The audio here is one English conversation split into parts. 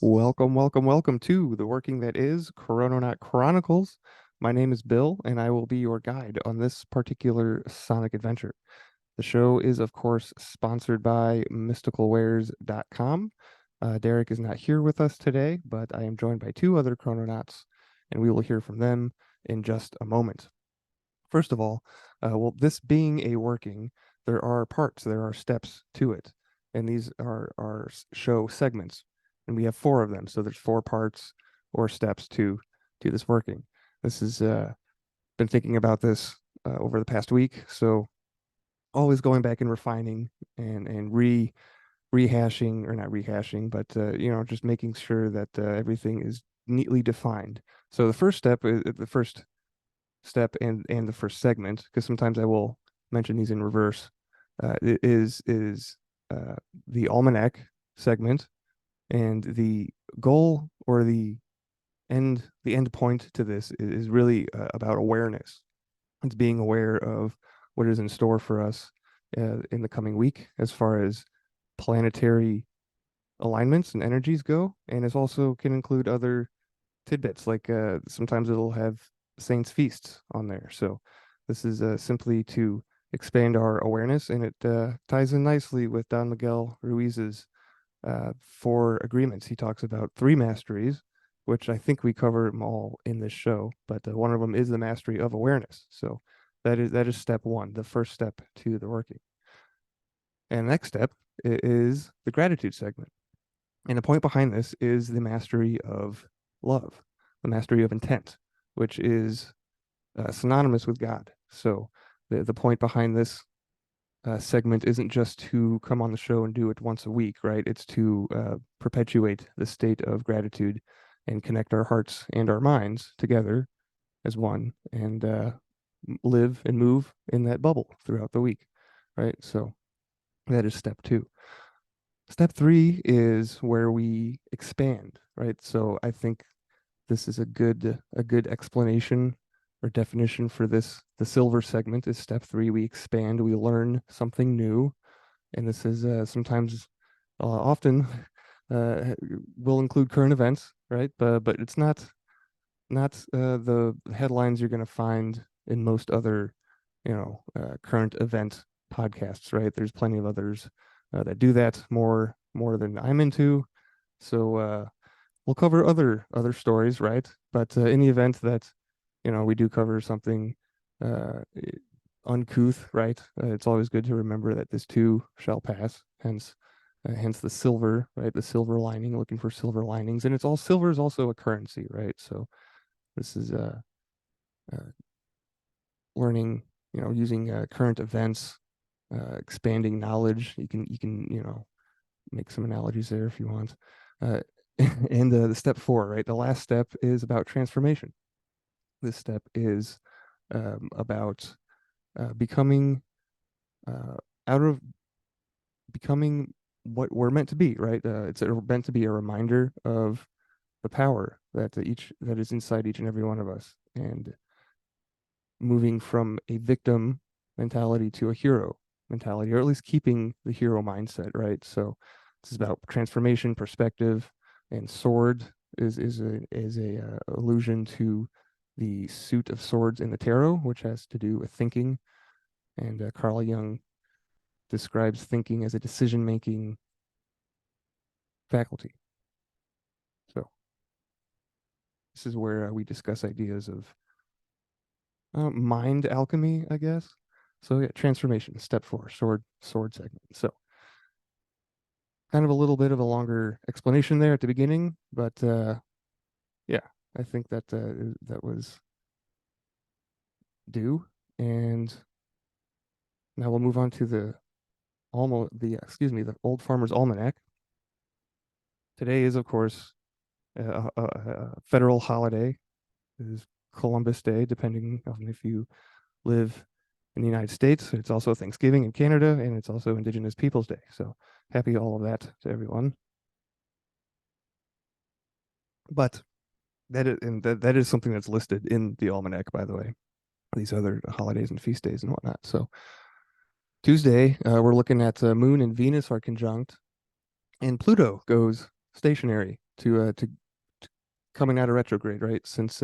Welcome, welcome, welcome to the Working That Is Chrononaut Chronicles. My name is Bill, and I will be your guide on this particular Sonic adventure. The show is, of course, sponsored by mysticalwares.com. Derek is not here with us today, but I am joined by two other Chrononauts, and we will hear from them in just a moment. First of all, this being a working, there are parts, there are steps to it, and these are show segments, and we have four of them. So there's four parts or steps to this working. This is been thinking about this over the past week, so always going back and refining and rehashing, or not rehashing, but just making sure that everything is neatly defined. So the first step is the first step and the first segment, because sometimes I will mention these in reverse, is the Almanac segment, and the goal or the end point to this is really about awareness. It's being aware of what is in store for us in the coming week as far as planetary alignments and energies go, and it also can include other tidbits, like sometimes it'll have saints feasts on there. So this is simply to expand our awareness, and it ties in nicely with Don Miguel Ruiz's four agreements. He talks about three masteries, which I think we cover them all in this show, but one of them is the mastery of awareness. So that is step one, the first step to the working. And the next step is the gratitude segment. And the point behind this is the mastery of love, the mastery of intent, which is synonymous with God. So the point behind this segment isn't just to come on the show and do it once a week, right? It's to perpetuate the state of gratitude and connect our hearts and our minds together as one, and live and move in that bubble throughout the week, right? So that is step two. Step three is where we expand, right? So I think this is a good explanation or definition for this. The silver segment is step three. We expand, we learn something new, and this is sometimes, often, will include current events, right? But it's not the headlines you're going to find in most other, current event podcasts, right? There's plenty of others that do that more than I'm into. So we'll cover other stories, right? But in the event that we do cover something uh, uncouth, right? It's always good to remember that this too shall pass. Hence the silver, right? The silver lining, looking for silver linings, and silver is also a currency, right? So this is uh learning, using current events, expanding knowledge. You can make some analogies there if you want. Uh, and the step four, right? The last step is about transformation. This step is about becoming uh, out of becoming what we're meant to be, right? It's meant to be a reminder of the power that is inside each and every one of us, and moving from a victim mentality to a hero mentality, or at least keeping the hero mindset, right? So this is about transformation, perspective, and sword is a allusion to the suit of swords in the tarot, which has to do with thinking. And Carl Jung describes thinking as a decision-making faculty. So this is where we discuss ideas of mind alchemy, I guess. So yeah, transformation, step four, sword segment. So kind of a little bit of a longer explanation there at the beginning, but yeah, I think that was due. And now we'll move on to the Old Farmer's Almanac. Today is, of course, a federal holiday. It is Columbus Day, depending on if you live in the United States. It's also Thanksgiving in Canada, and it's also Indigenous Peoples Day. So happy all of that to everyone. But that is something that's listed in the almanac, by the way. These other holidays and feast days and whatnot. So Tuesday, we're looking at Moon and Venus are conjunct, and Pluto goes stationary to coming out of retrograde, right? Since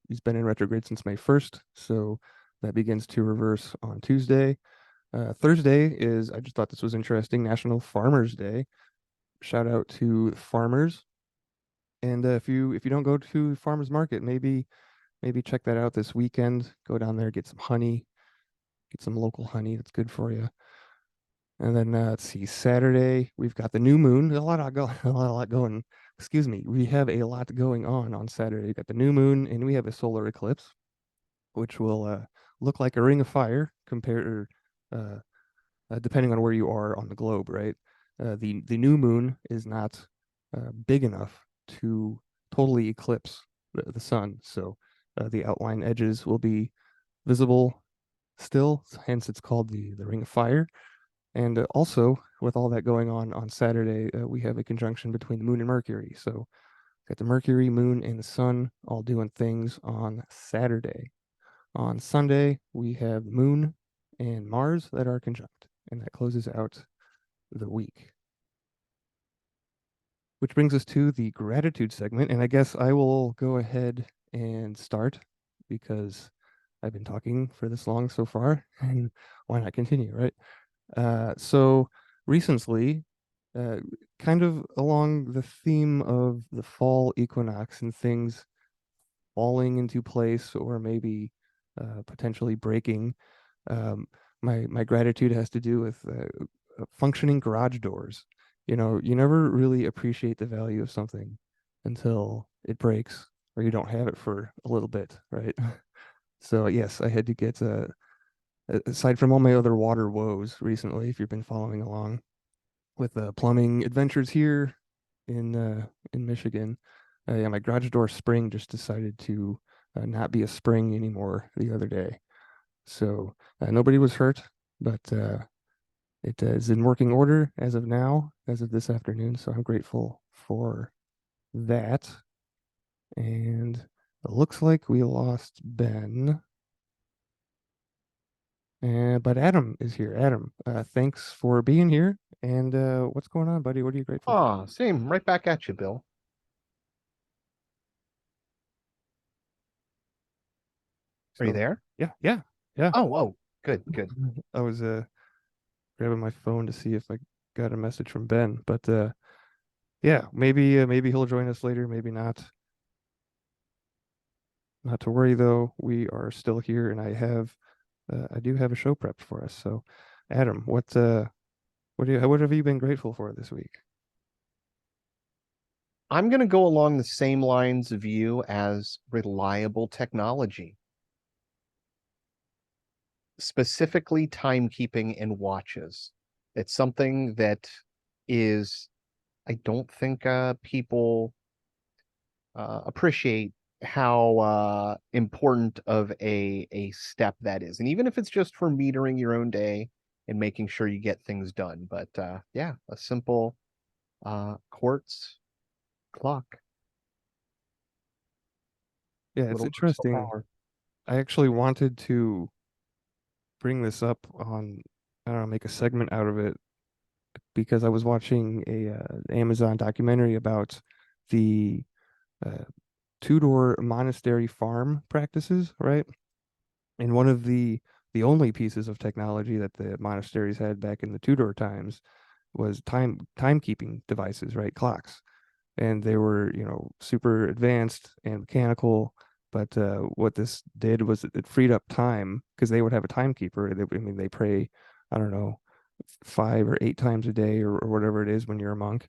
he's been in retrograde since May 1st, so that begins to reverse on Tuesday. Thursday is, I just thought this was interesting, National Farmers Day. Shout out to farmers. And if you don't go to farmers market, maybe check that out this weekend. Go down there, get some honey, get some local honey. That's good for you. And then let's see, Saturday we've got the new moon. A lot going. Excuse me. We have a lot going on Saturday. We got the new moon, and we have a solar eclipse, which will look like a ring of fire compared, uh, depending on where you are on the globe, right? The new moon is not big enough to totally eclipse the sun, so the outline edges will be visible still. Hence, it's called the Ring of Fire. And also, with all that going on Saturday, we have a conjunction between the moon and Mercury. So, got the Mercury, moon, and the sun all doing things on Saturday. On Sunday, we have the moon and Mars that are conjunct, and that closes out the week. Which brings us to the gratitude segment, and I guess I will go ahead and start because I've been talking for this long so far, and why not continue, right? So recently, uh, kind of along the theme of the fall equinox and things falling into place or maybe potentially breaking, um, my gratitude has to do with functioning garage doors. You know, you never really appreciate the value of something until it breaks or you don't have it for a little bit, right? So yes, I had to get aside from all my other water woes recently, if you've been following along with plumbing adventures here in Michigan, yeah, my garage door spring just decided to not be a spring anymore the other day. So nobody was hurt, but it is in working order as of now, as of this afternoon. So I'm grateful for that. And it looks like we lost Ben. But Adam is here. Adam, thanks for being here. And what's going on, buddy? What are you grateful for? Ah, same. Right back at you, Bill. Are you So, there? yeah, yeah, yeah. Oh, good, good. I was grabbing my phone to see if I got a message from Ben, but yeah, maybe he'll join us later, maybe not. Not to worry though, we are still here, and I do have a show prepped for us. So, Adam, what have you been grateful for this week? I'm going to go along the same lines of you as reliable technology, specifically timekeeping and watches. It's something that is, I don't think people appreciate how important of a step that is. And even if it's just for metering your own day and making sure you get things done. But yeah, a simple quartz clock, Yeah, it's little crystal interesting. power. I actually wanted to bring this up on, I don't know, make a segment out of it because I was watching a Amazon documentary about the uh, Tudor monastery farm practices, right? And one of the only pieces of technology that the monasteries had back in the Tudor times was timekeeping devices, right? Clocks. And they were, you know, super advanced and mechanical. But what this did was it freed up time because they would have a timekeeper. I mean, they pray, I don't know, 5 or 8 times a day or whatever it is when you're a monk.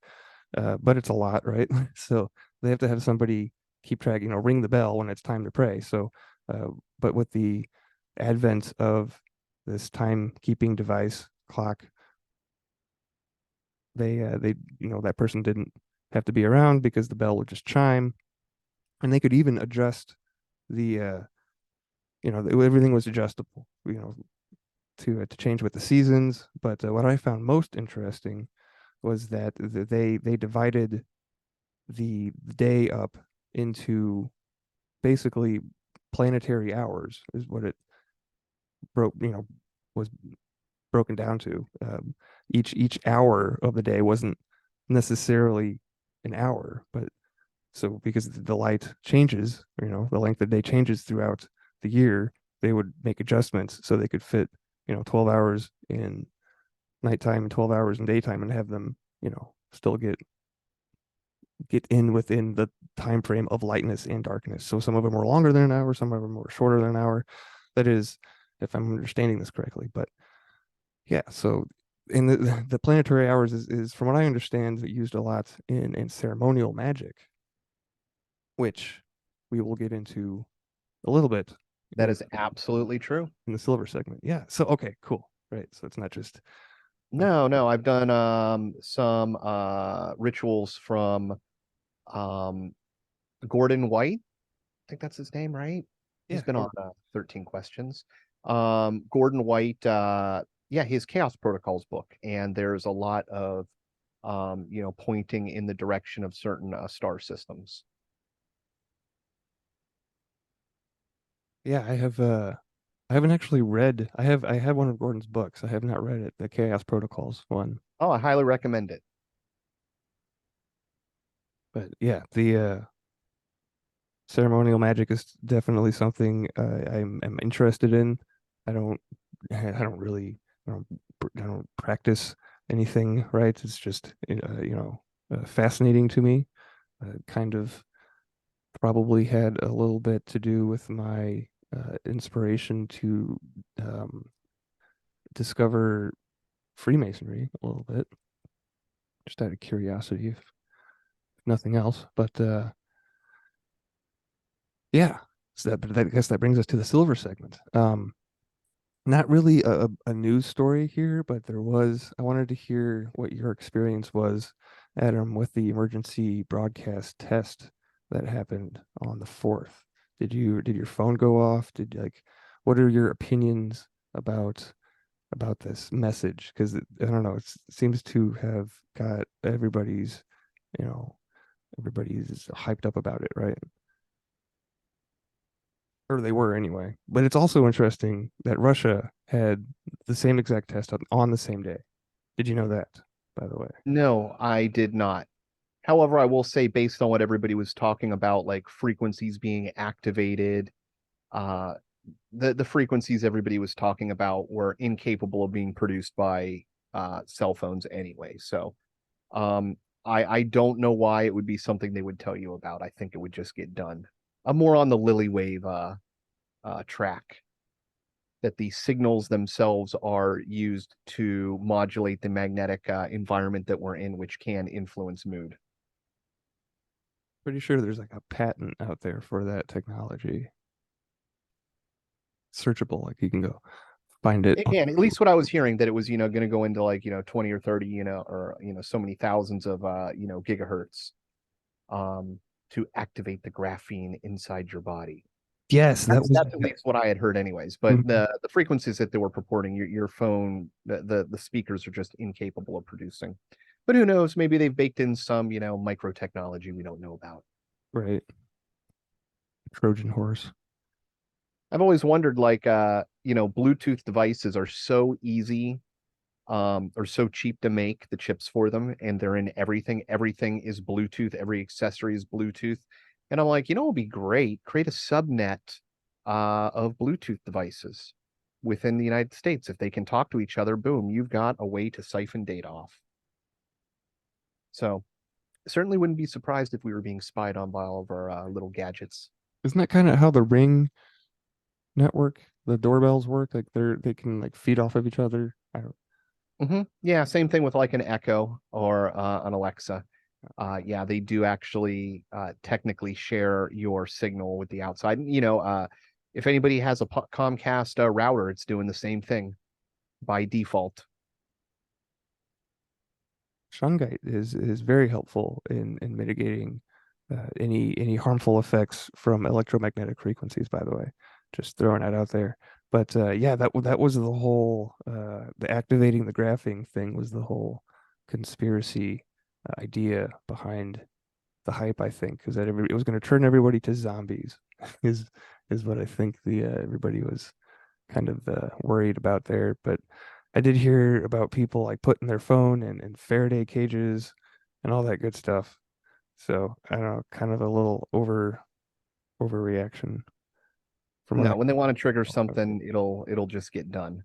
But it's a lot, right? So they have to have somebody keep track, you know, ring the bell when it's time to pray. So, but with the advent of this timekeeping device clock, they you know that person didn't have to be around because the bell would just chime, and they could even adjust the you know everything was adjustable, you know, to change with the seasons. But what I found most interesting was that they divided the day up into basically planetary hours is what it broke, you know, was broken down to. Each hour of the day wasn't necessarily an hour, but So because the light changes, the length of day changes throughout the year, they would make adjustments so they could fit, 12 hours in nighttime and 12 hours in daytime and have them, still get in within the time frame of lightness and darkness. So some of them were longer than an hour, some of them were shorter than an hour. That is, if I'm understanding this correctly. But yeah, so in the planetary hours is from what I understand used a lot in ceremonial magic, which we will get into a little bit That in is absolutely true. in the silver segment. Yeah. So okay, cool. Right. So it's not just uh, No, no, I've done some rituals from um Gordon White. I think that's his name, right? He's yeah, been on Gordon. 13 Questions. Gordon White, yeah, his Chaos Protocols book, and there's a lot of pointing in the direction of certain star systems. Yeah, I haven't actually read. I have one of Gordon's books. I have not read it, the Chaos Protocols one. Oh, I highly recommend it. But yeah, the ceremonial magic is definitely something I'm interested in. I don't I don't really I don't practice anything, right? It's just fascinating to me. Kind of probably had a little bit to do with my inspiration to um, discover Freemasonry a little bit, just out of curiosity, if nothing else. But yeah, so I guess that brings us to the silver segment. Not really a news story here, but I wanted to hear what your experience was, Adam, with the emergency broadcast test that happened on the 4th. Did your phone go off? What are your opinions about this message? Because I don't know, it seems to have got you know, everybody's hyped up about it, right? Or they were anyway. But it's also interesting that Russia had the same exact test on the same day. Did you know that, by the way? No, I did not. However, I will say, based on what everybody was talking about, like frequencies being activated, uh, the frequencies everybody was talking about were incapable of being produced by cell phones anyway. So um, I don't know why it would be something they would tell you about. I think it would just get done. I'm more on the Lily Wave track, that the signals themselves are used to modulate the magnetic environment that we're in, which can influence mood. Pretty sure there's like a patent out there for that technology. Searchable, like you can go find it. And at least what I was hearing, that it was, going to go into like, 20 or 30, or, so many thousands of, gigahertz, um, to activate the graphene inside your body. Yes, that was That's at least what I had heard anyways. But Mhm. the frequencies that they were purporting, your phone, the speakers are just incapable of producing. But who knows? Maybe they've baked in some, micro technology we don't know about. Right. Trojan horse. I've always wondered, like, Bluetooth devices are so easy, or so cheap to make the chips for them, and they're in everything. Everything is Bluetooth, every accessory is Bluetooth. And I'm like, it would be great. Create a subnet of Bluetooth devices within the United States. If they can talk to each other, boom, you've got a way to siphon data off. So certainly wouldn't be surprised if we were being spied on by all of our little gadgets. Isn't that kind of how the Ring network, the doorbells work? Like they can like feed off of each other. I don't. Yeah, same thing with like an Echo or an Alexa. Yeah, they do actually technically share your signal with the outside. If anybody has a Comcast router, it's doing the same thing by default. Shungite is very helpful in mitigating any harmful effects from electromagnetic frequencies, by the way. Just throwing that out there. But yeah, that was the whole the activating the graphing thing was the whole conspiracy idea behind the hype, I think, because it was going to turn everybody to zombies is is what I think the everybody was kind of worried about there. But I did hear about people like putting their phone in Faraday cages and all that good stuff. So I don't know, kind of a little overreaction from what I No, when they want to trigger can. something, it'll just get done.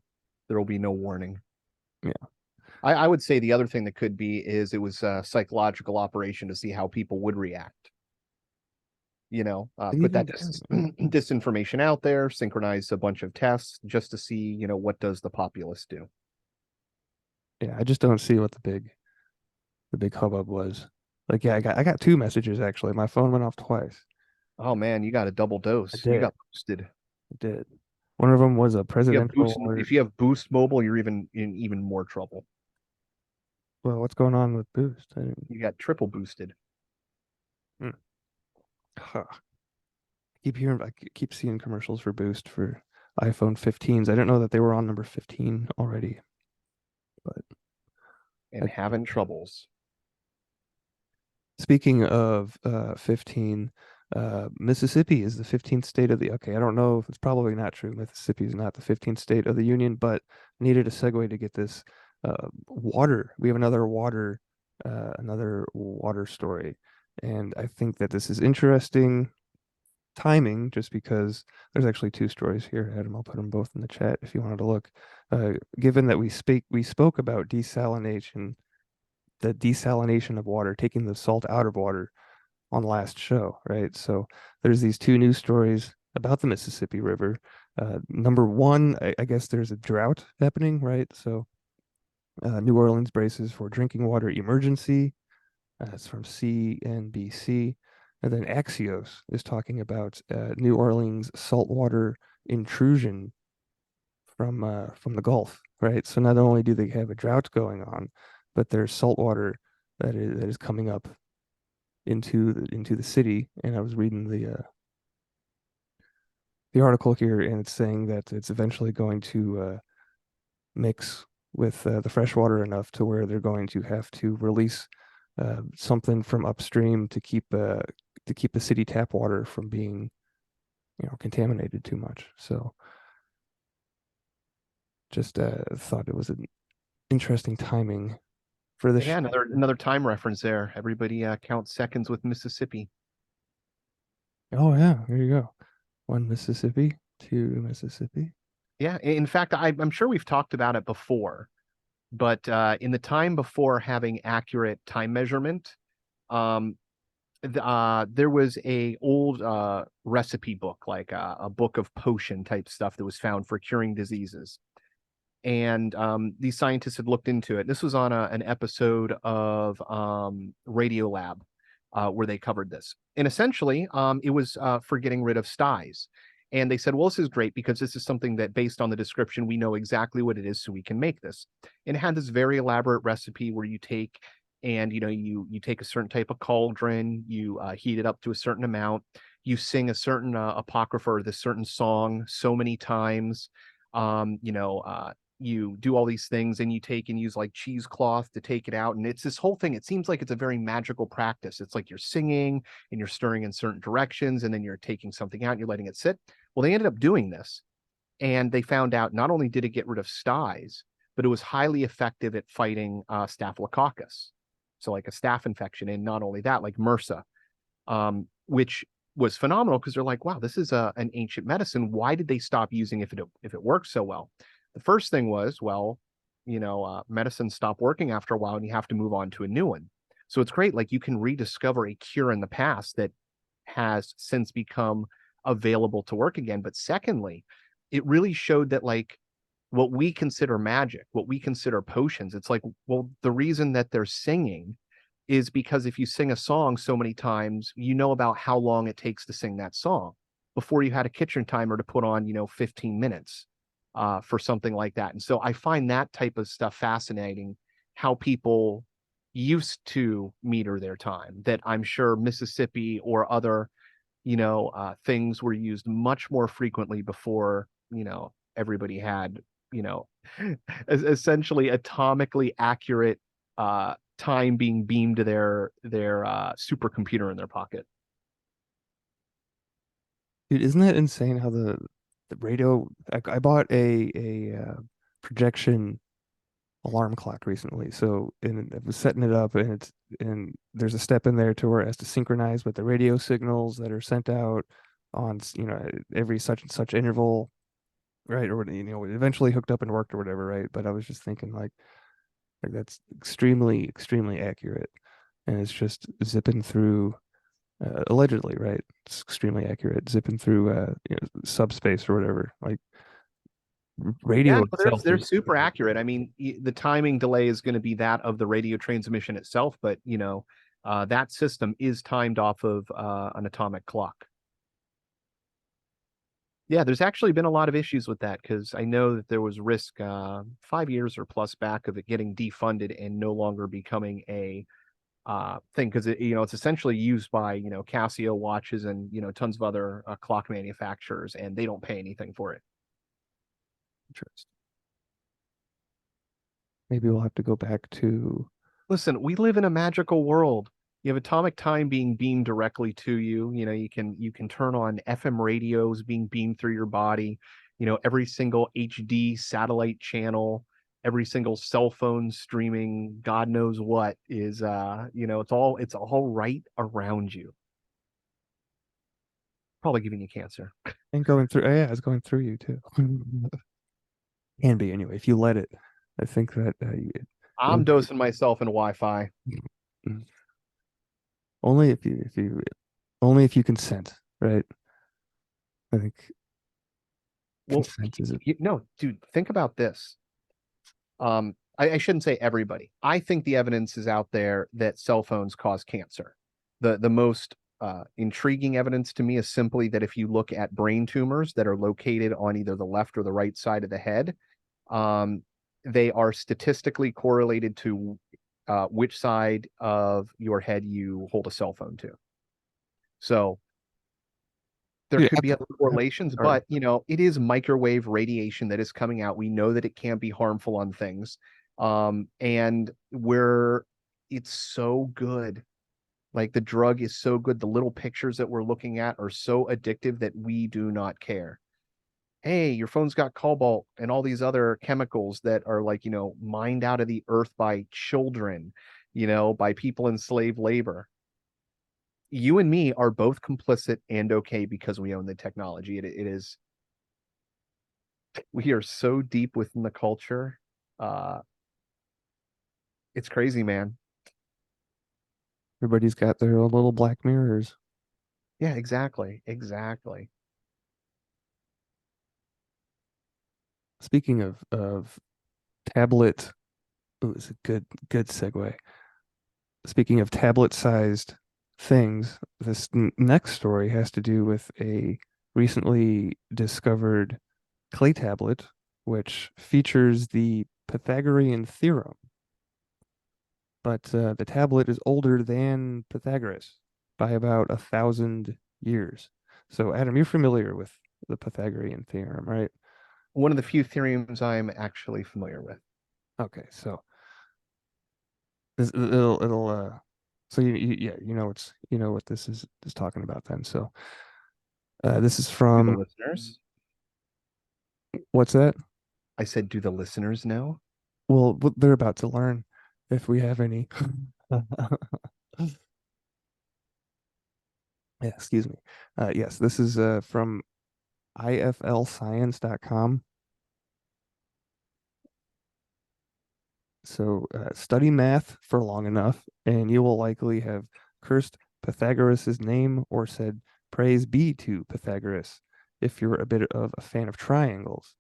There will be no warning. Yeah. I would say the other thing that could be is it was a psychological operation to see how people would react. Put Even that then, disinformation out there, synchronize a bunch of tests just to see, what does the populace do? yeah, I just don't see what the big hubbub was. Like, yeah, I got two messages actually. My phone went off twice. Oh man, you got a double I dose. You did. got boosted. I did. One of them was a You have presidential boost. alert. If you have Boost Mobile, you're even more trouble. Well, what's going on with Boost? I didn't, You got triple boosted. hmm. Huh. I keep seeing commercials for Boost for iPhone 15s. I didn't know that they were on number 15 already, but And I, having troubles. speaking of 15, Mississippi is the 15th state of the. Okay, I don't know if it's probably not true. Mississippi is not the 15th state of the union, but I needed a segue to get this water. We have another water story, and I think that this is interesting timing just because there's actually two stories here, Adam. I'll put them both in the chat if you wanted to look. Given that we spoke about desalination, the desalination of water, taking the salt out of water on last show, right? So there's these two news stories about the Mississippi River. Number one, I guess there's a drought happening, right? So New Orleans braces for drinking water emergency. It's from CNBC. And then Axios is talking about New Orleans saltwater intrusion from the Gulf, right? So not only do they have a drought going on, but there's saltwater that is coming up into the city. And I was reading the article here, and it's saying that it's eventually going to mix with the fresh water enough to where they're going to have to release something from upstream to keep the city tap water from being contaminated too much. So just thought it was an interesting timing for the Yeah, show. another time reference there. Everybody counts seconds with Mississippi. Oh yeah, there you go. One Mississippi, two Mississippi. Yeah, in fact, I'm sure we've talked about it before, but in the time before having accurate time measurement, um, there was a old recipe book, like a book of potion type stuff that was found for curing diseases. And these scientists had looked into it. This was on an episode of Radiolab where they covered this. And essentially, it was for getting rid of styes. And they said, well, this is great because this is something that, based on the description, we know exactly what it is, so we can make this. And it had this very elaborate recipe where you take and you take a certain type of cauldron, you heat it up to a certain amount, you sing a certain apocrypha or this certain song so many times, um, you know, uh, you do all these things and you take and use like cheesecloth to take it out. And it's this whole thing. It seems like it's a very magical practice. It's like you're singing and you're stirring in certain directions and then you're taking something out and you're letting it sit. Well, they ended up doing this and they found out not only did it get rid of styes, but it was highly effective at fighting staphylococcus. So, like a staph infection. And not only that, like MRSA, which was phenomenal because they're like, wow, this is an ancient medicine. Why did they stop using if it works so well? The first thing was, well, medicine stopped working after a while, and you have to move on to a new one. So it's great, like you can rediscover a cure in the past that has since become available to work again. But secondly, it really showed that like what we consider magic, what we consider potions, it's like, well, the reason that they're singing is because if you sing a song so many times, you know about how long it takes to sing that song. Before you had a kitchen timer to put on, 15 minutes for something like that. And so I find that type of stuff fascinating, how people used to meter their time, that I'm sure Mississippi or other, things were used much more frequently before, everybody had, you know, essentially atomically accurate time being beamed to their supercomputer in their pocket. Dude, isn't that insane how the radio I bought a projection alarm clock recently. So, and I was setting it up, and there's a step in there to where it has to synchronize with the radio signals that are sent out on every such and such interval, right? Or it eventually hooked up and worked or whatever, right? But I was just thinking like that's extremely accurate, and it's just zipping through. Allegedly, right? It's extremely accurate, zipping through subspace or whatever. Like Yeah, radio no, itself they're is super accurate. I mean, the timing delay is going to be that of the radio transmission itself, but that system is timed off of an atomic clock. Yeah, there's actually been a lot of issues with that because I know that there was risk 5 years or plus back of it getting defunded and no longer becoming a thing because it's essentially used by Casio watches and tons of other clock manufacturers, and they don't pay anything for it. interesting. Maybe we'll have to go back to Listen, we live in a magical world. You have atomic time being beamed directly to you. You can turn on FM radios being beamed through your body. Every single HD satellite channel, every single cell phone streaming, God knows what is it's all right around you. Probably giving you cancer. and going through. Oh, yeah, it's going through you too. Can be anyway if you let it. I think that I'm only dosing myself in Wi-Fi. only if you consent, right? I think Well, consent is it. no, dude, think about this. I shouldn't say everybody. I think the evidence is out there that cell phones cause cancer. The most intriguing evidence to me is simply that if you look at brain tumors that are located on either the left or the right side of the head, um, they are statistically correlated to which side of your head you hold a cell phone to. So there Yeah, could be other absolutely. correlations, All right. but it is microwave radiation that is coming out. We know that it can be harmful on things. And where it's so good. Like the drug is so good. The little pictures that we're looking at are so addictive that we do not care. Hey, your phone's got cobalt and all these other chemicals that are like, mined out of the earth by children, by people in slave labor. You and me are both complicit and okay because we own the technology. It is we are so deep within the culture. Uh, it's crazy, man. Everybody's got their own little black mirrors. Yeah, exactly, exactly. Speaking of tablet, oh, it's a good segue. Speaking of tablet-sized things, this next story has to do with a recently discovered clay tablet, which features the Pythagorean theorem. But the tablet is older than Pythagoras by about 1,000 years. So, Adam, you're familiar with the Pythagorean theorem, right? One of the few theorems I'm actually familiar with. Okay, so it'll so yeah, you know what this is talking about then. So this is Do the from listeners? what's that? I said, do the listeners know? Well, they're about to learn if we have any. Yeah, excuse me. Yes, this is from iflscience.com. So study math for long enough, and you will likely have cursed Pythagoras' name or said, "Praise be to Pythagoras," if you're a bit of a fan of triangles.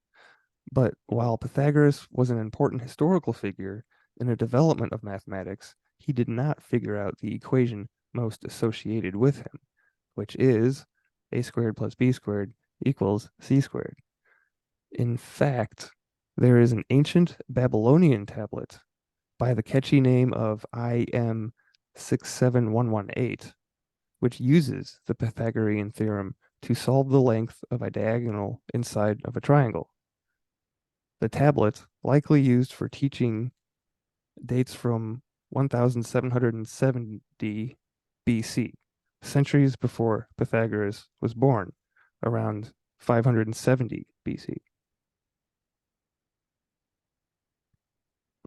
But while Pythagoras was an important historical figure in the development of mathematics, he did not figure out the equation most associated with him, which is a squared plus b squared equals c squared. In fact, there is an ancient Babylonian tablet by the catchy name of IM 67118, which uses the Pythagorean theorem to solve the length of a diagonal inside of a triangle. The tablet, likely used for teaching, dates from 1770 BC, centuries before Pythagoras was born, around 570 BC.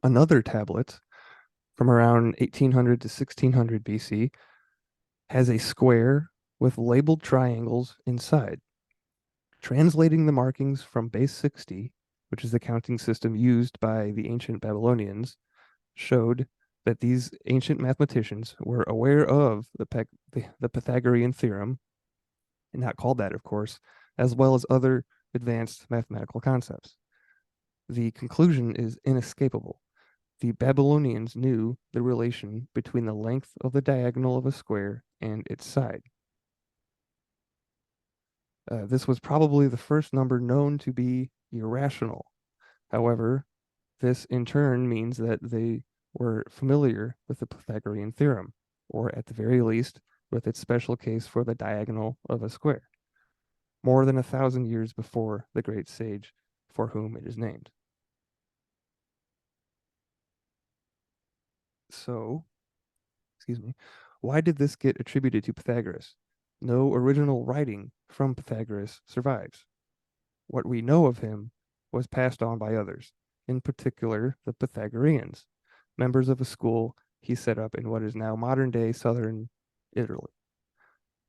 Another tablet from around 1800 to 1600 BC has a square with labeled triangles inside. Translating the markings from base 60, which is the counting system used by the ancient Babylonians, showed that these ancient mathematicians were aware of the Pythagorean theorem, and not called that, of course, as well as other advanced mathematical concepts. The conclusion is inescapable. The Babylonians knew the relation between the length of the diagonal of a square and its side. This was probably the first number known to be irrational. However, this in turn means that they were familiar with the Pythagorean theorem, or at the very least, with its special case for the diagonal of a square, more than 1,000 years before the great sage for whom it is named. So, excuse me, why did this get attributed to Pythagoras? No original writing from Pythagoras survives. What we know of him was passed on by others, in particular the Pythagoreans, members of a school he set up in what is now modern-day southern Italy.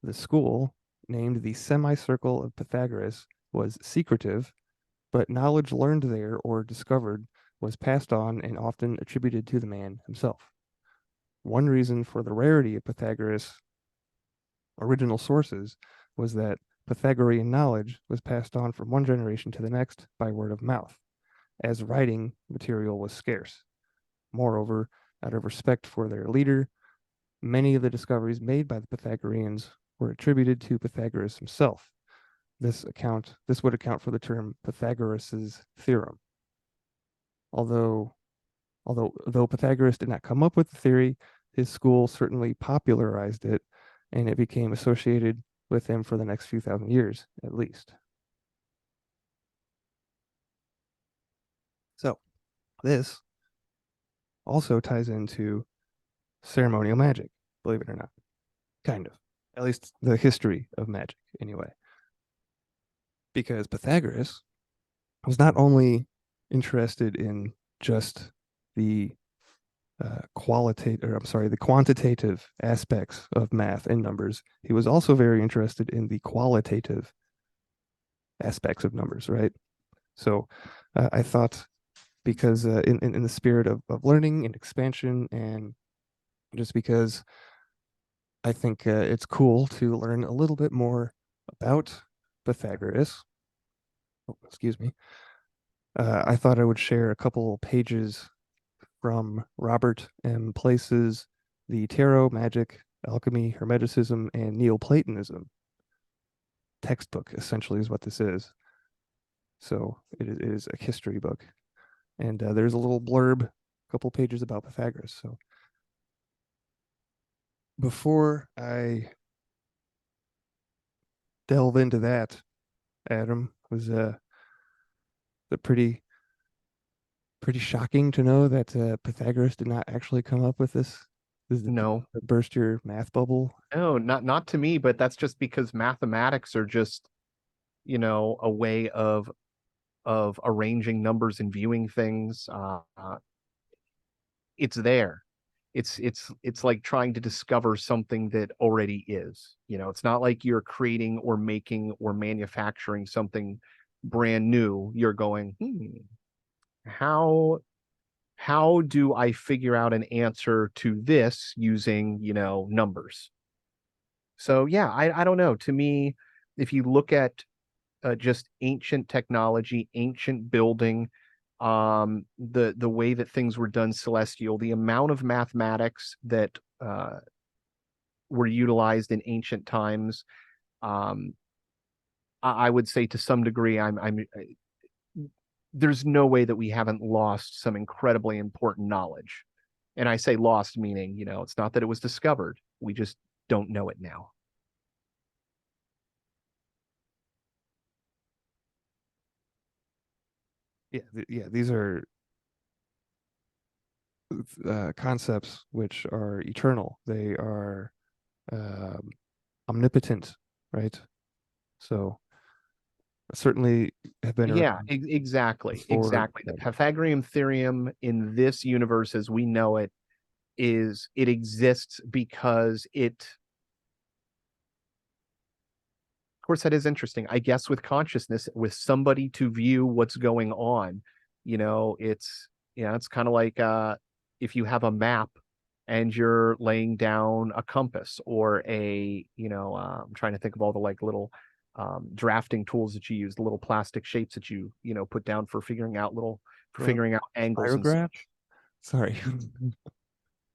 The school, named the Semicircle of Pythagoras, was secretive, but knowledge learned there or discovered was passed on and often attributed to the man himself. One reason for the rarity of Pythagoras' original sources was that Pythagorean knowledge was passed on from one generation to the next by word of mouth, as writing material was scarce. Moreover, out of respect for their leader, many of the discoveries made by the Pythagoreans were attributed to Pythagoras himself. This would account for the term Pythagoras's theorem. Though Pythagoras did not come up with the theory, his school certainly popularized it, and it became associated with him for the next few thousand years, at least. So, this also ties into ceremonial magic, believe it or not. Kind of. At least the history of magic, anyway. Because Pythagoras was not only interested in just the the quantitative aspects of math and numbers. He was also very interested in the qualitative aspects of numbers, right? So I thought because in the spirit of learning and expansion, and just because I think it's cool to learn a little bit more about Pythagoras. Oh, excuse me. I thought I would share a couple pages from Robert M. Place's The Tarot, Magic, Alchemy, Hermeticism, and Neoplatonism textbook, essentially, is what this is. So it is a history book. And there's a little blurb, a couple pages about Pythagoras. So before I delve into that, Adam, was pretty shocking to know that Pythagoras did not actually come up with this. This is No, burst your math bubble. no, not to me, but that's just because mathematics are just, a way of arranging numbers and viewing things. It's there. It's like trying to discover something that already is. It's not like you're creating or making or manufacturing something brand new. You're going, how how do I figure out an answer to this using, numbers? So yeah, I don't know. To me, if you look at just ancient technology, ancient building, the way that things were done celestial, the amount of mathematics that were utilized in ancient times, um, I would say to some degree, there's no way that we haven't lost some incredibly important knowledge. And I say lost, meaning, it's not that it was discovered. We just don't know it now. Yeah, these are concepts which are eternal. They are um, omnipotent, right? So certainly have been Yeah, around exactly, before. exactly. The Pythagorean theorem in this universe as we know it it exists because of course, that is interesting. I guess with consciousness, with somebody to view what's going on, it's kind of like if you have a map and you're laying down a compass or I'm trying to think of all the like little drafting tools that you use, the little plastic shapes that you put down for uh, figuring out angles and Spirograph. such. Sorry.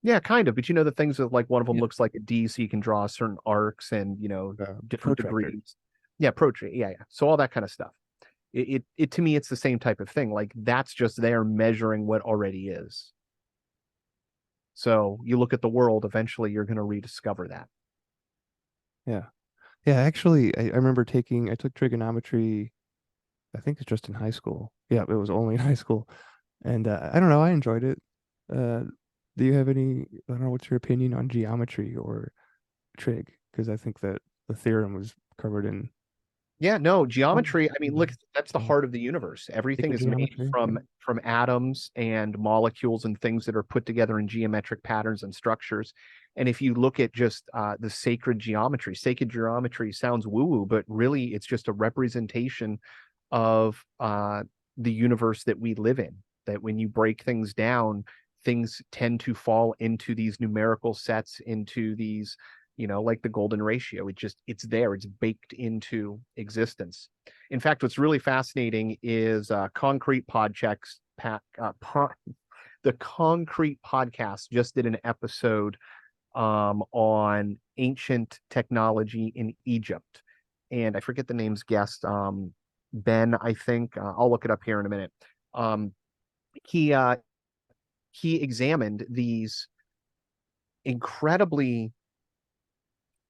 Yeah, kind of. But you know the things that like one of them Yeah. looks like a D, so you can draw certain arcs and different Protractor. degrees. Yeah, portrait. Yeah, yeah. So all that kind of stuff. It to me, it's the same type of thing. Like that's just there measuring what already is. So you look at the world, eventually you're going to rediscover that. Yeah. Yeah, actually, I remember I took trigonometry, I think it's just in high school. Yeah, it was only in high school. And I don't know, I enjoyed it. Uh, do you have I don't know, what's your opinion on geometry or trig? Because I think that the theorem was covered in Yeah, no, um, geometry, I mean, look, that's the so heart of the universe. Everything sacred is made geometry. Yeah. from atoms and molecules and things that are put together in geometric patterns and structures. And if you look at just the sacred geometry sounds woo-woo, but really it's just a representation of the universe that we live in. That when you break things down, things tend to fall into these numerical sets, into these like the golden ratio. It's there, it's baked into existence. In fact, what's really fascinating is concrete podchecks pack the concrete podcast just did an episode on ancient technology in Egypt, and I forget the name's guest, Ben, I think. I'll look it up here in a minute. um he uh he examined these incredibly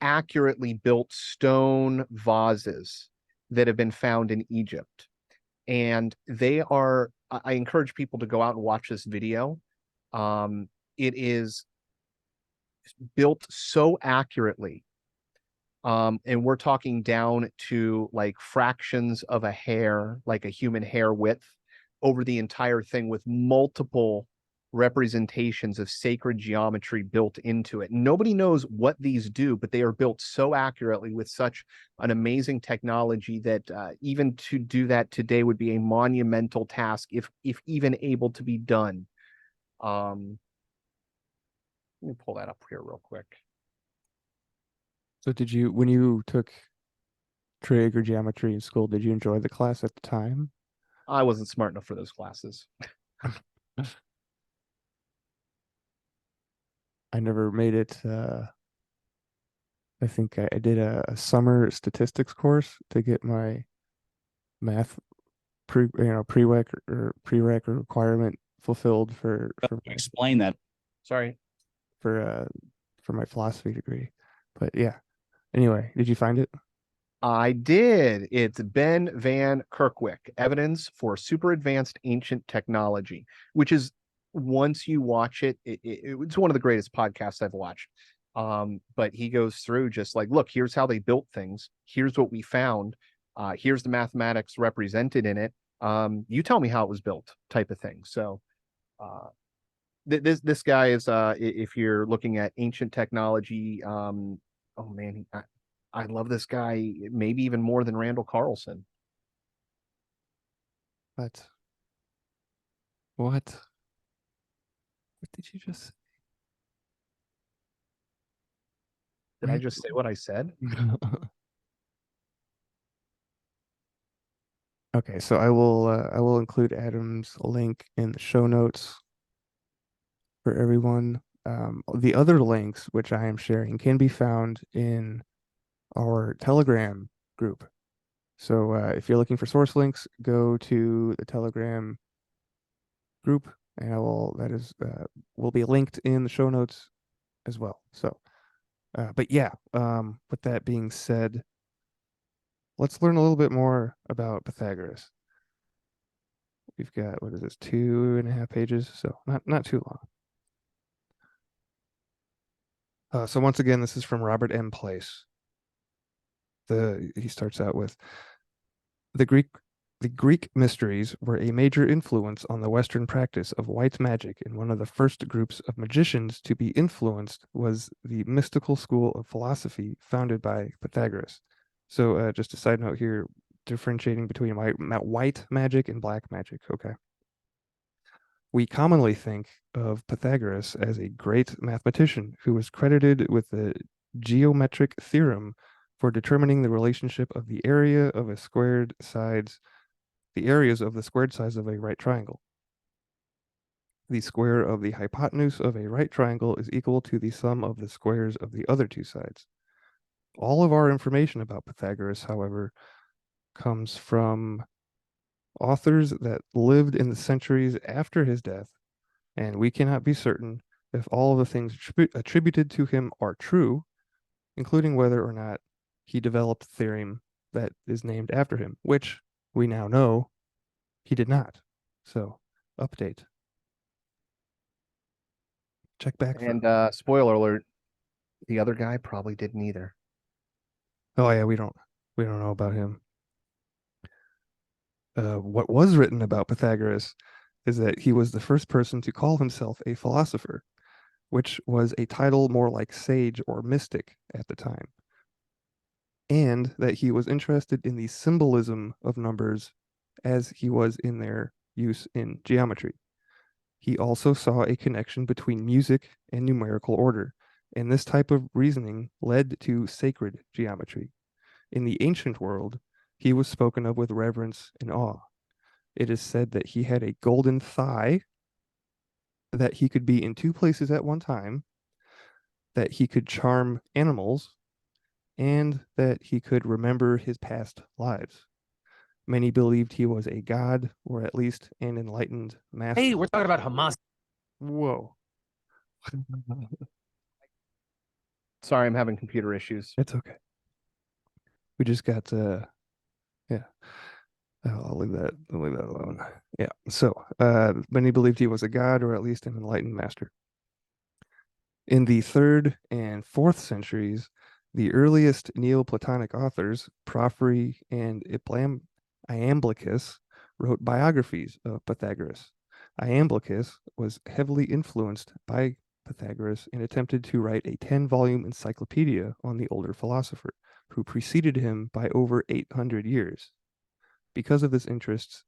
accurately built stone vases that have been found in Egypt. And I encourage people to go out and watch this video. It is built so accurately. And we're talking down to like fractions of a hair, like a human hair width over the entire thing with multiple representations of sacred geometry built into it. Nobody knows what these do, but they are built so accurately with such an amazing technology that even to do that today would be a monumental task if even able to be done. Um, Let me pull that up here real quick. So when you took trig or geometry in school, did you enjoy the class at the time? I wasn't smart enough for those classes. I never made it. I think I did a summer statistics course to get my math prereq or prereq or requirement fulfilled Explain that. Sorry. for uh for my philosophy degree. But yeah. Anyway, did you find it? I did. It's Ben Van Kerkwijk, Evidence for Super Advanced Ancient Technology, which is once you watch it's one of the greatest podcasts I've watched. But he goes through just like, look, here's how they built things. Here's what we found. Here's the mathematics represented in it. You tell me how it was built, type of thing. So, uh, this guy is if you're looking at ancient technology, oh man, I love this guy maybe even more than Randall Carlson. What? What? What did you just Did I just say what I said? Okay, so I will include Adam's link in the show notes for everyone. The other links which I am sharing can be found in our Telegram group. So if you're looking for source links, go to the Telegram group, and that is will be linked in the show notes as well. So, but yeah, with that being said, let's learn a little bit more about Pythagoras. We've got, what is this, 2.5 pages, so not too long. So once again, this is from Robert M. Place. He starts out with, The Greek mysteries were a major influence on the Western practice of white magic, and one of the first groups of magicians to be influenced was the mystical school of philosophy founded by Pythagoras. So, just a side note here, differentiating between white magic and black magic. Okay. We commonly think of Pythagoras as a great mathematician who was credited with the geometric theorem for determining the relationship of the area of a squared sides, the areas of the squared sides of a right triangle. The square of the hypotenuse of a right triangle is equal to the sum of the squares of the other two sides. All of our information about Pythagoras, however, comes from authors that lived in the centuries after his death, and we cannot be certain if all of the things attributed to him are true, including whether or not he developed a theorem that is named after him, which we now know he did not. So, update. Check back for. And spoiler alert, the other guy probably didn't either. Oh yeah, we don't know about him. What was written about Pythagoras is that he was the first person to call himself a philosopher, which was a title more like sage or mystic at the time, and that he was interested in the symbolism of numbers as he was in their use in geometry. He also saw a connection between music and numerical order, and this type of reasoning led to sacred geometry. In the ancient world, he was spoken of with reverence and awe. It is said that he had a golden thigh, that he could be in two places at one time, that he could charm animals, and that he could remember his past lives. Many believed he was a god, or at least an enlightened Hey, master. we're talking about Hamas. Whoa. Sorry, I'm having computer issues. It's okay. We just got yeah. I'll leave that alone. Yeah. So many believed he was a god or at least an enlightened master. In the 3rd and 4th centuries, the earliest Neoplatonic authors, Porphyry and Iamblichus, wrote biographies of Pythagoras. Iamblichus was heavily influenced by Pythagoras and attempted to write a 10-volume encyclopedia on the older philosopher, who preceded him by over 800 years. Because of this interest,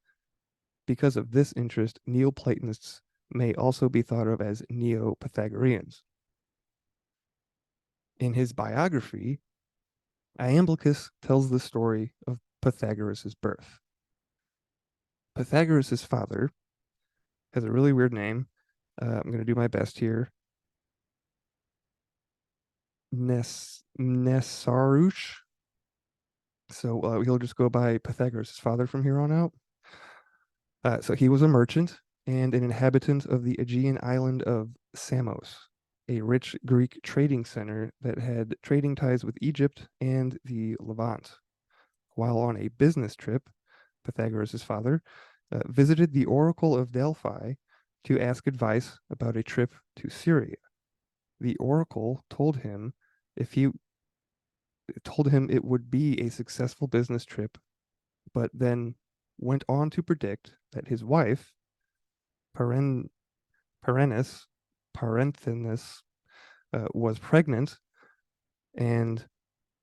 Neoplatonists may also be thought of as Neo-Pythagoreans. In his biography, Iamblichus tells the story of Pythagoras' birth. Pythagoras' father has a really weird name. I'm going to do my best here. Nessarush. So he'll just go by Pythagoras' father from here on out. So he was a merchant and an inhabitant of the Aegean island of Samos, a rich Greek trading center that had trading ties with Egypt and the Levant. While on a business trip, Pythagoras' father visited the Oracle of Delphi to ask advice about a trip to Syria. The Oracle told him it would be a successful business trip, but then went on to predict that his wife, Paren, Parennis, Parenthenis, was pregnant, and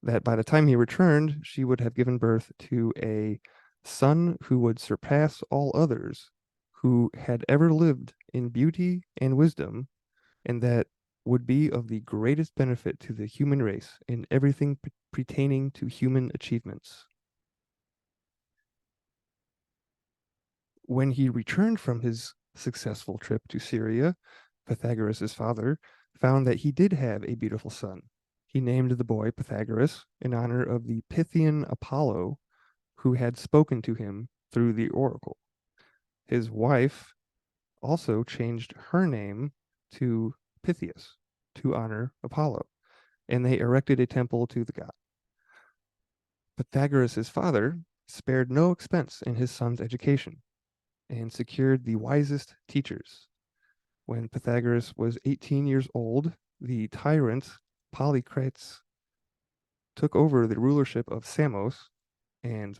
that by the time he returned, she would have given birth to a son who would surpass all others who had ever lived in beauty and wisdom, and that would be of the greatest benefit to the human race in everything pertaining to human achievements. When he returned from his successful trip to Syria, Pythagoras' father found that he did have a beautiful son. He named the boy Pythagoras in honor of the Pythian Apollo who had spoken to him through the oracle. His wife also changed her name to Pythias to honor Apollo, and they erected a temple to the god. Pythagoras' father spared no expense in his son's education and secured the wisest teachers. When Pythagoras was 18 years old, the tyrant Polycrates took over the rulership of Samos, and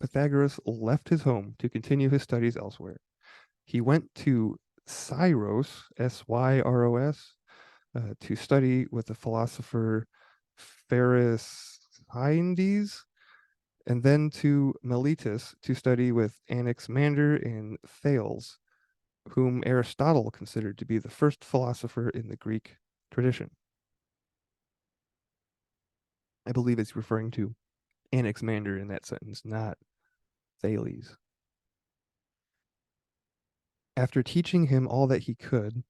Pythagoras left his home to continue his studies elsewhere. He went to Syros, Syros, to study with the philosopher Pharisaides, and then to Miletus to study with Anaximander and Thales, whom Aristotle considered to be the first philosopher in the Greek tradition. I believe it's referring to Anaximander in that sentence, not Thales. After teaching him all that he could,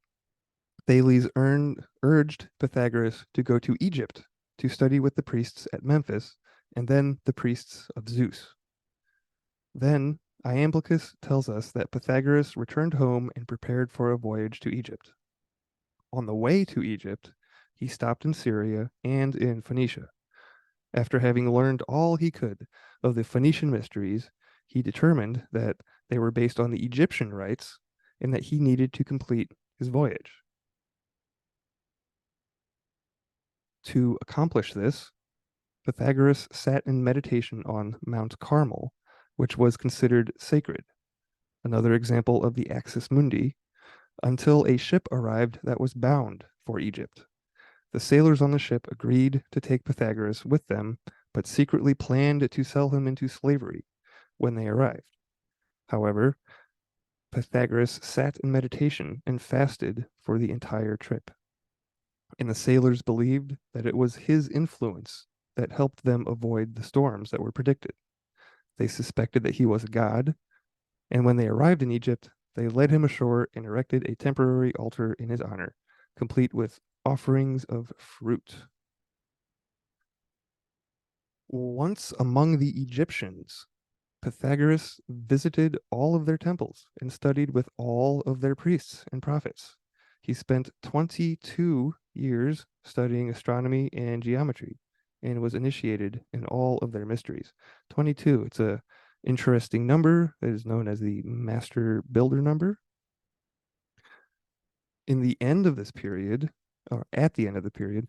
Thales urged Pythagoras to go to Egypt to study with the priests at Memphis and then the priests of Zeus. Then Iamblichus tells us that Pythagoras returned home and prepared for a voyage to Egypt. On the way to Egypt, he stopped in Syria and in Phoenicia. After having learned all he could of the Phoenician mysteries, he determined that they were based on the Egyptian rites and that he needed to complete his voyage. To accomplish this, Pythagoras sat in meditation on Mount Carmel, which was considered sacred, another example of the axis mundi, until a ship arrived that was bound for Egypt. The sailors on the ship agreed to take Pythagoras with them, but secretly planned to sell him into slavery when they arrived. However, Pythagoras sat in meditation and fasted for the entire trip. And the sailors believed that it was his influence that helped them avoid the storms that were predicted. They suspected that he was a god, and when they arrived in Egypt, they led him ashore and erected a temporary altar in his honor, complete with offerings of fruit. Once among the Egyptians, Pythagoras visited all of their temples and studied with all of their priests and prophets. He spent 22 years studying astronomy and geometry and was initiated in all of their mysteries. 22, it's a interesting number that is known as the master builder number. In the end of this period, or at the end of the period,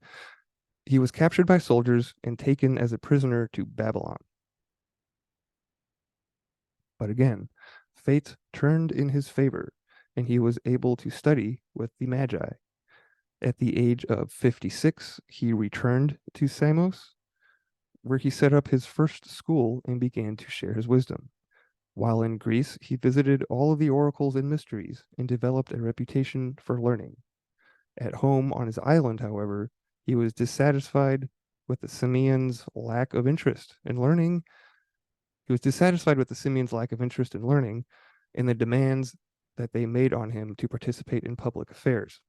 he was captured by soldiers and taken as a prisoner to Babylon. But again, fate turned in his favor, and he was able to study with the Magi. At the age of 56, he returned to Samos, where he set up his first school and began to share his wisdom. While in Greece, he visited all of the oracles and mysteries and developed a reputation for learning. At home on his island, however, he was dissatisfied with the Simians' lack of interest in learning. He was dissatisfied with the Simians' lack of interest in learning and the demands that they made on him to participate in public affairs.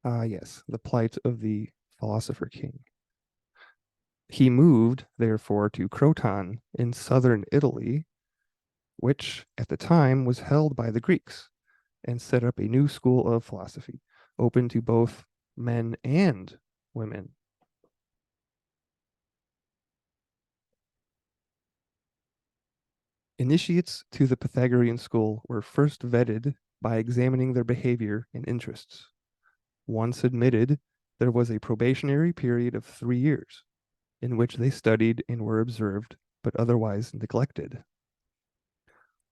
Ah, yes, the plight of the philosopher king. He moved, therefore, to Croton in southern Italy, which at the time was held by the Greeks, and set up a new school of philosophy, open to both men and women. Initiates to the Pythagorean school were first vetted by examining their behavior and interests. Once admitted, there was a probationary period of 3 years in which they studied and were observed, but otherwise neglected.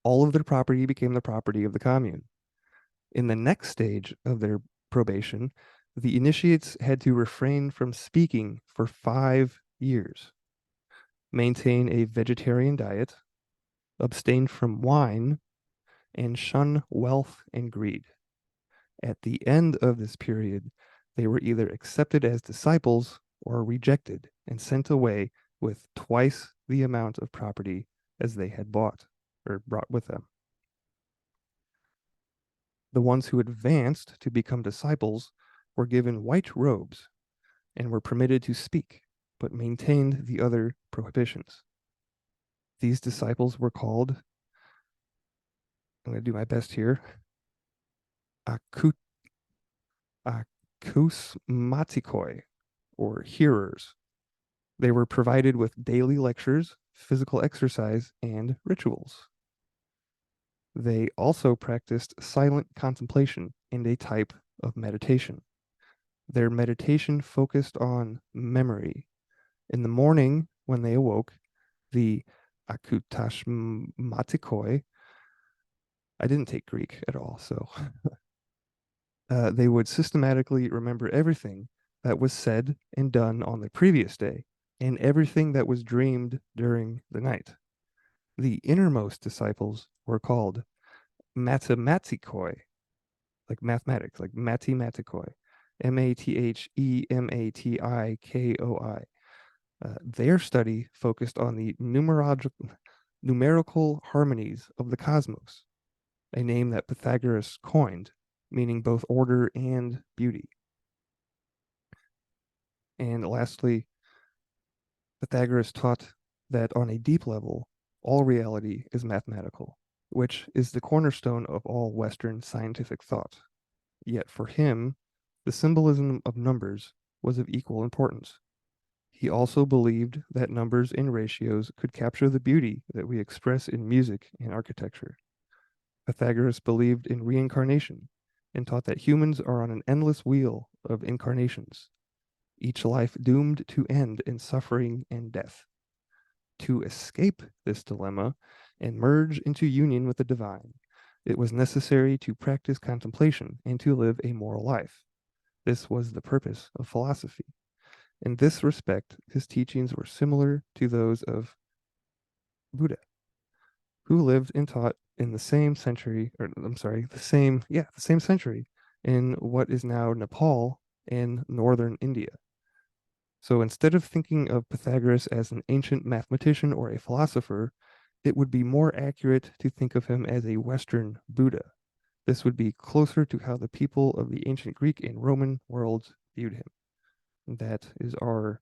All of their property became the property of the commune. In the next stage of their probation, the initiates had to refrain from speaking for 5 years, maintain a vegetarian diet, abstain from wine, and shun wealth and greed. At the end of this period, they were either accepted as disciples or rejected and sent away with twice the amount of property as they had bought or brought with them. The ones who advanced to become disciples were given white robes and were permitted to speak, but maintained the other prohibitions. These disciples were called, I'm going to do my best here, Mathematikoi, or hearers. They were provided with daily lectures, physical exercise, and rituals. They also practiced silent contemplation and a type of meditation. Their meditation focused on memory. In the morning, when they awoke, the Mathematikoi. I didn't take Greek at all, so they would systematically remember everything that was said and done on the previous day, and everything that was dreamed during the night. The innermost disciples were called Mathematikoi, like mathematics, like Mathematikoi, MathematikoI. Their study focused on the numerical harmonies of the cosmos, a name that Pythagoras coined, meaning both order and beauty. And lastly, Pythagoras taught that on a deep level, all reality is mathematical, which is the cornerstone of all Western scientific thought. Yet for him, the symbolism of numbers was of equal importance. He also believed that numbers and ratios could capture the beauty that we express in music and architecture. Pythagoras believed in reincarnation and taught that humans are on an endless wheel of incarnations, each life doomed to end in suffering and death. To escape this dilemma and merge into union with the divine, it was necessary to practice contemplation and to live a moral life. This was the purpose of philosophy. In this respect, his teachings were similar to those of Buddha, who lived and taught in the same century, or I'm sorry, the same century in what is now Nepal and northern India. So instead of thinking of Pythagoras as an ancient mathematician or a philosopher, it would be more accurate to think of him as a Western Buddha. This would be closer to how the people of the ancient Greek and Roman worlds viewed him. And that is our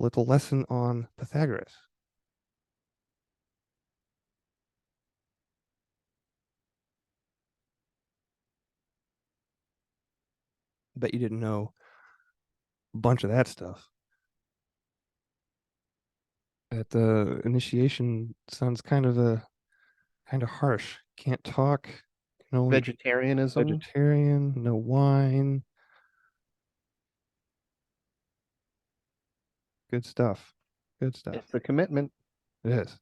little lesson on Pythagoras. Bet you didn't know a bunch of that stuff. That initiation sounds kind of harsh. Can't talk, can only eat Vegetarianism. vegetarian, no wine. Good stuff. Good stuff. It's a commitment. It is.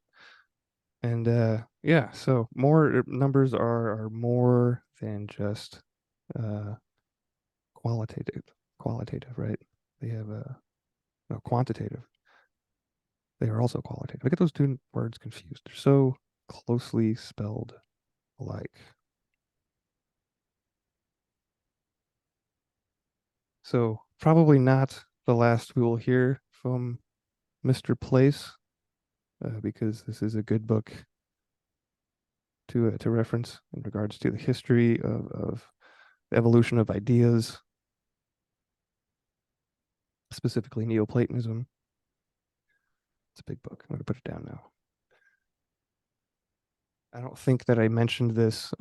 And yeah, so more numbers are more than just uh qualitative qualitative, right? They have a no quantitative. They are also qualitative. I get those two words confused. They're so closely spelled alike. So probably not the last we will hear from Mr. Place, because this is a good book to reference in regards to the history of the evolution of ideas, specifically Neoplatonism. It's a big book. I'm going to put it down now. I don't think that I mentioned this.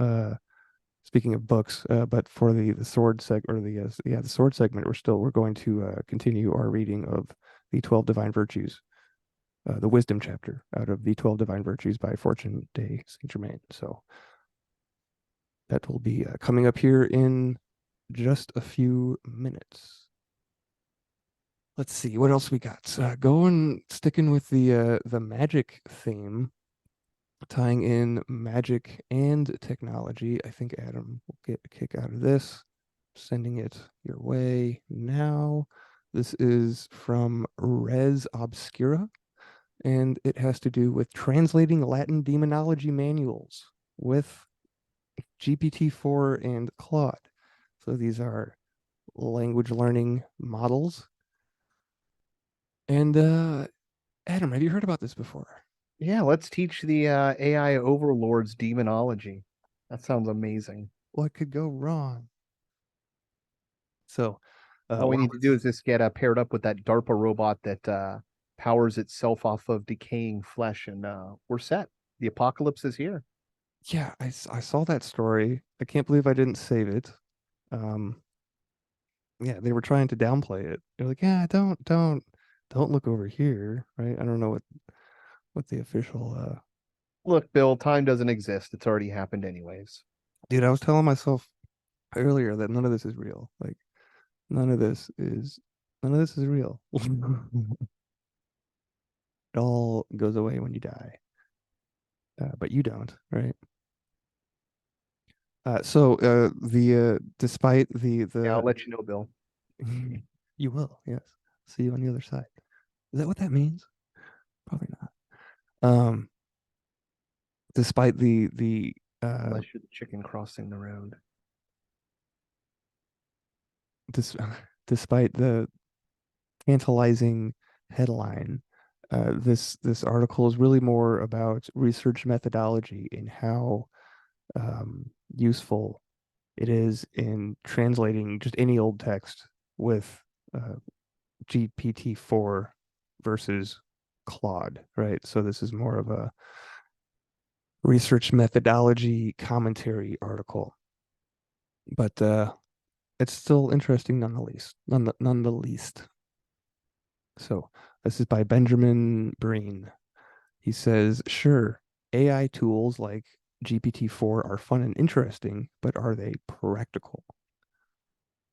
Speaking of books, but for the sword the sword segment, we're going to continue our reading of the 12 Divine Virtues, the Wisdom chapter out of the 12 Divine Virtues by Fortune de Saint Germain. So that will be coming up here in just a few minutes. Let's see what else we got. Sticking with the magic theme, tying in magic and technology. I think Adam will get a kick out of this. Sending it your way now. This is from Res Obscura, and it has to do with translating Latin demonology manuals with GPT-4 and Claude. So these are language learning models. And Adam, have you heard about this before? Yeah, let's teach the AI overlords demonology. That sounds amazing. What could go wrong? So, All we while need to do is just get paired up with that DARPA robot that powers itself off of decaying flesh, and we're set. The apocalypse is here. yeah, I saw that story. I can't believe I didn't save it. Um, yeah, they were trying to downplay it. They're like, yeah, don't look over here, right? I don't know what the official Look, Bill, time doesn't exist. It's already happened anyways. dude, I was telling myself earlier that none of this is real. Like none of this is none of this is real. It all goes away when you die, but you don't, right? Despite Yeah, I'll the let you know, Bill. you will, yes. See you on the other side. Is that what that means? Probably not. Um, despite the Unless you're the chicken crossing the road. dis despite the tantalizing headline, this article is really more about research methodology and how useful it is in translating just any old text with uh, GPT-4 versus Claude, right? So this is more of a research methodology commentary article, but it's still interesting nonetheless. None the least. So this is by Benjamin Breen. He says, sure, AI tools like GPT-4 are fun and interesting, but are they practical?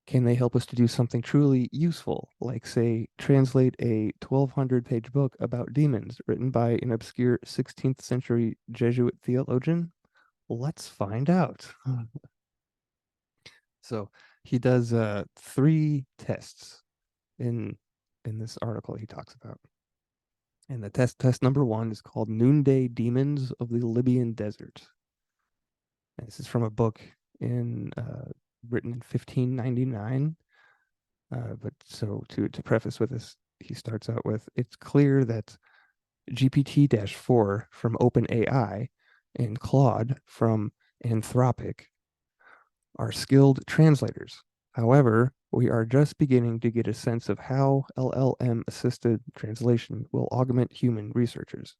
Can they help us to do something truly useful, like, say, translate a 1,200-page book about demons written by an obscure 16th century Jesuit theologian? Let's find out. So he does three tests in this article he talks about. And the test number one is called Noonday Demons of the Libyan Desert. And this is from a book in written in 1599. But so to preface with this, he starts out with, it's clear that GPT-4 from OpenAI and Claude from Anthropic are skilled translators. However, we are just beginning to get a sense of how LLM assisted translation will augment human researchers.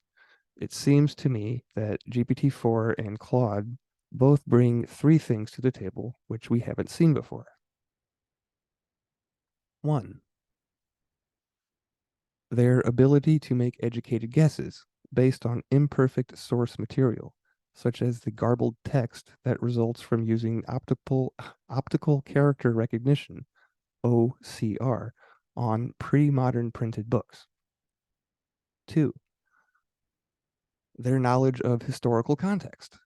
It seems to me that GPT-4 and Claude both bring three things to the table which we haven't seen before. One, their ability to make educated guesses based on imperfect source material, such as the garbled text that results from using optical character recognition, OCR, on pre-modern printed books. Two, their knowledge of historical context.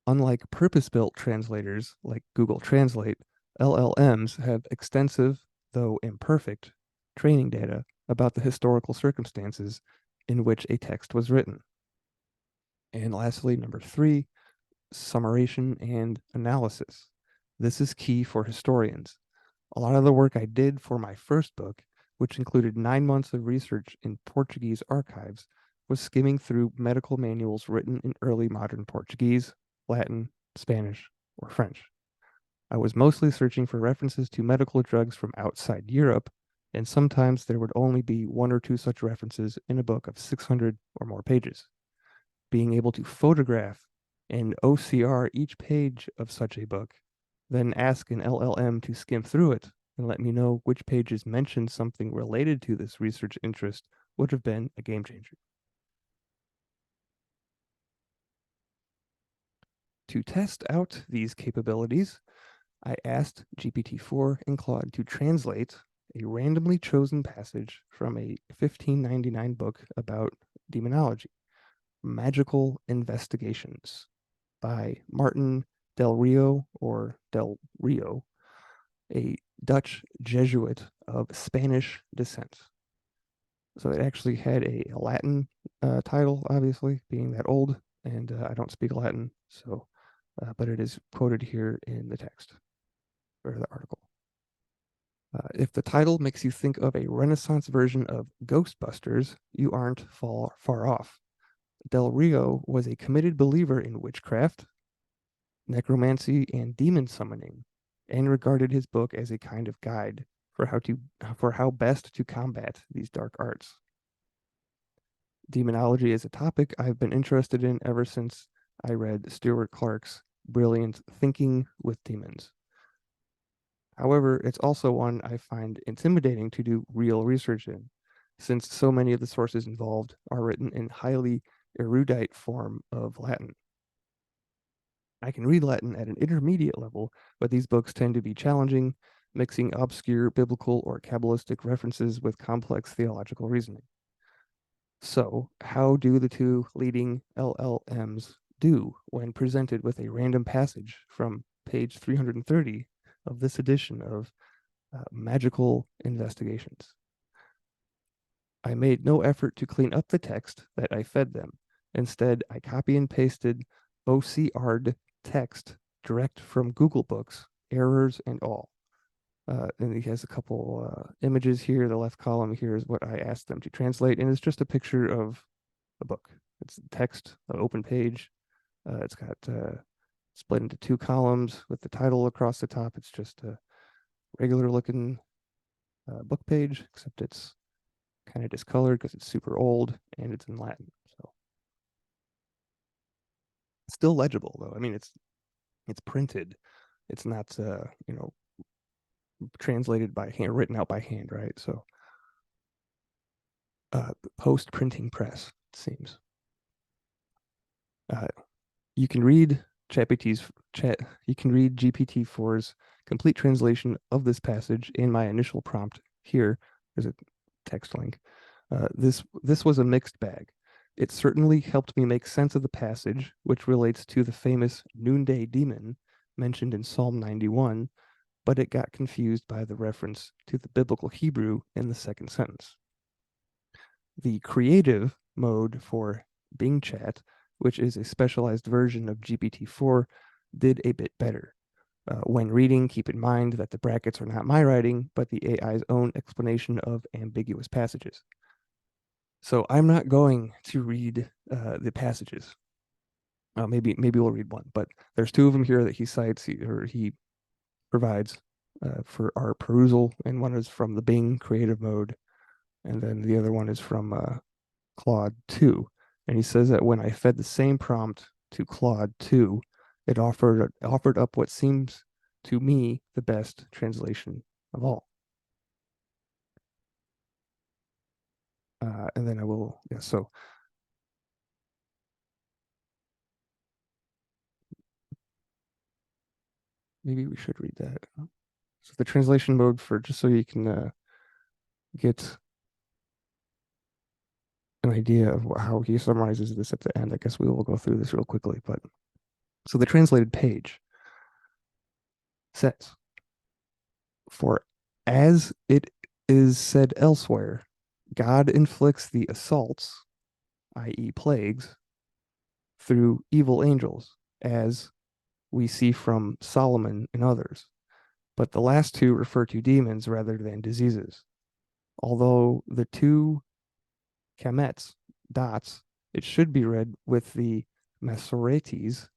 Unlike purpose-built translators like Google Translate, LLMs have extensive, though imperfect, training data about the historical circumstances in which a text was written. And lastly, number three, summarization and analysis. This is key for historians. A lot of the work I did for my first book, which included 9 months of research in Portuguese archives, was skimming through medical manuals written in early modern Portuguese, Latin, Spanish, or French. I was mostly searching for references to medical drugs from outside Europe, and sometimes there would only be one or two such references in a book of 600 or more pages. Being able to photograph and OCR each page of such a book, then ask an LLM to skim through it and let me know which pages mention something related to this research interest would have been a game changer. To test out these capabilities, I asked GPT-4 and Claude to translate a randomly chosen passage from a 1599 book about demonology, Magical Investigations, by Martin Del Rio, or Del Rio, a Dutch Jesuit of Spanish descent. So it actually had a Latin title, obviously, being that old, and I don't speak Latin, so, but it is quoted here in the text, or the article. If the title makes you think of a Renaissance version of Ghostbusters, you aren't far off. Del Rio was a committed believer in witchcraft, necromancy, and demon summoning, and regarded his book as a kind of guide for how best to combat these dark arts. Demonology is a topic I've been interested in ever since I read Stuart Clark's brilliant Thinking with Demons. However, it's also one I find intimidating to do real research in, since so many of the sources involved are written in highly erudite form of Latin. I can read Latin at an intermediate level, but these books tend to be challenging, mixing obscure biblical or Kabbalistic references with complex theological reasoning. So, how do the two leading LLMs do when presented with a random passage from page 330 of this edition of Magical Investigations? I made no effort to clean up the text that I fed them. Instead, I copy and pasted OCR'd text direct from Google Books, errors and all. And he has a couple images here. The left column here is what I asked them to translate, and it's just a picture of a book. It's text, an open page. It's got split into two columns with the title across the top. It's just a regular looking book page, except it's kind of discolored because it's super old and it's in Latin. So it's still legible though. I mean, it's printed. It's not translated by hand, written out by hand, right? So post printing press, it seems. Uh, you can read you can read GPT-4's complete translation of this passage in my initial prompt here. There's a text link. This was a mixed bag. It certainly helped me make sense of the passage, which relates to the famous noonday demon mentioned in Psalm 91, but it got confused by the reference to the biblical Hebrew in the second sentence. The creative mode for Bing Chat, which is a specialized version of GPT-4, did a bit better. When reading, keep in mind that the brackets are not my writing, but the AI's own explanation of ambiguous passages. So I'm not going to read the passages. Maybe we'll read one, but there's two of them here that he cites he provides for our perusal, and one is from the Bing creative mode, and then the other one is from Claude 2. And he says that when I fed the same prompt to Claude 2, it offered up what seems to me the best translation of all. And then I will, yeah, so maybe we should read that. So the translation mode for, just so you can get an idea of how he summarizes this at the end. I guess we will go through this real quickly, but so the translated page says, for as it is said elsewhere, God inflicts the assaults, i.e., plagues, through evil angels, as we see from Solomon and others. But the last two refer to demons rather than diseases. Although the two kamets, dots, it should be read with the Masoretes,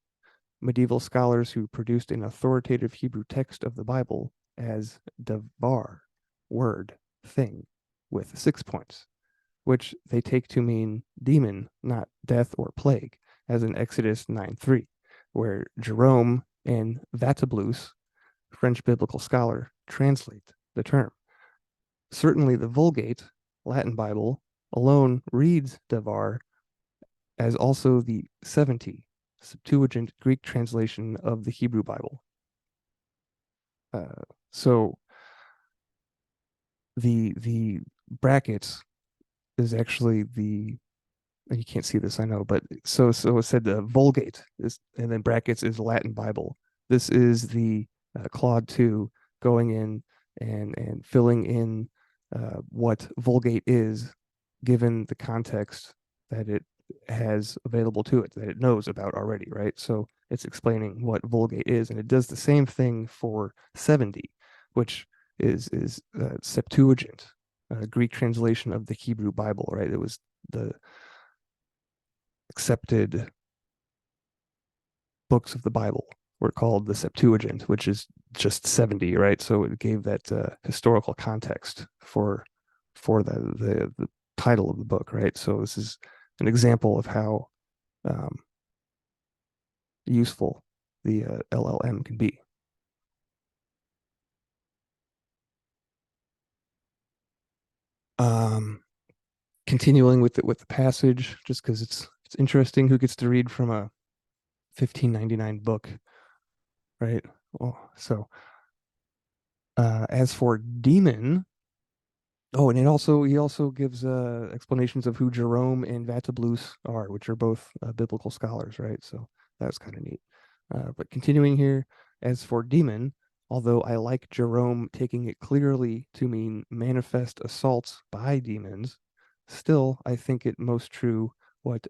medieval scholars who produced an authoritative Hebrew text of the Bible, as davar, word, thing, with 6 points, which they take to mean demon, not death or plague, as in Exodus 9:3, where Jerome and Vatablus, French biblical scholar, translate the term. Certainly the Vulgate, Latin Bible, alone reads davar as also the 70 Septuagint Greek translation of the Hebrew Bible. So the brackets is actually the, you can't see this, I know, but so it said the Vulgate is, and then brackets is Latin Bible. This is the Claude 2 going in and filling in what Vulgate is, given the context that it has available to it, that it knows about already, right? So it's explaining what Vulgate is, and it does the same thing for 70, which is Septuagint, Greek translation of the Hebrew Bible, right? It was the accepted books of the Bible were called the Septuagint, which is just 70, right? So it gave that historical context for the title of the book, right? So this is an example of how useful the LLM can be. Um, Continuing with the passage, just because it's interesting who gets to read from a 1599 book, right? Oh, so as for demon, Oh, and he also gives explanations of who Jerome and Vatablus are, which are both biblical scholars, right? So that's kind of neat. But continuing here, as for demon, although I like Jerome taking it clearly to mean manifest assaults by demons, still I think it most true what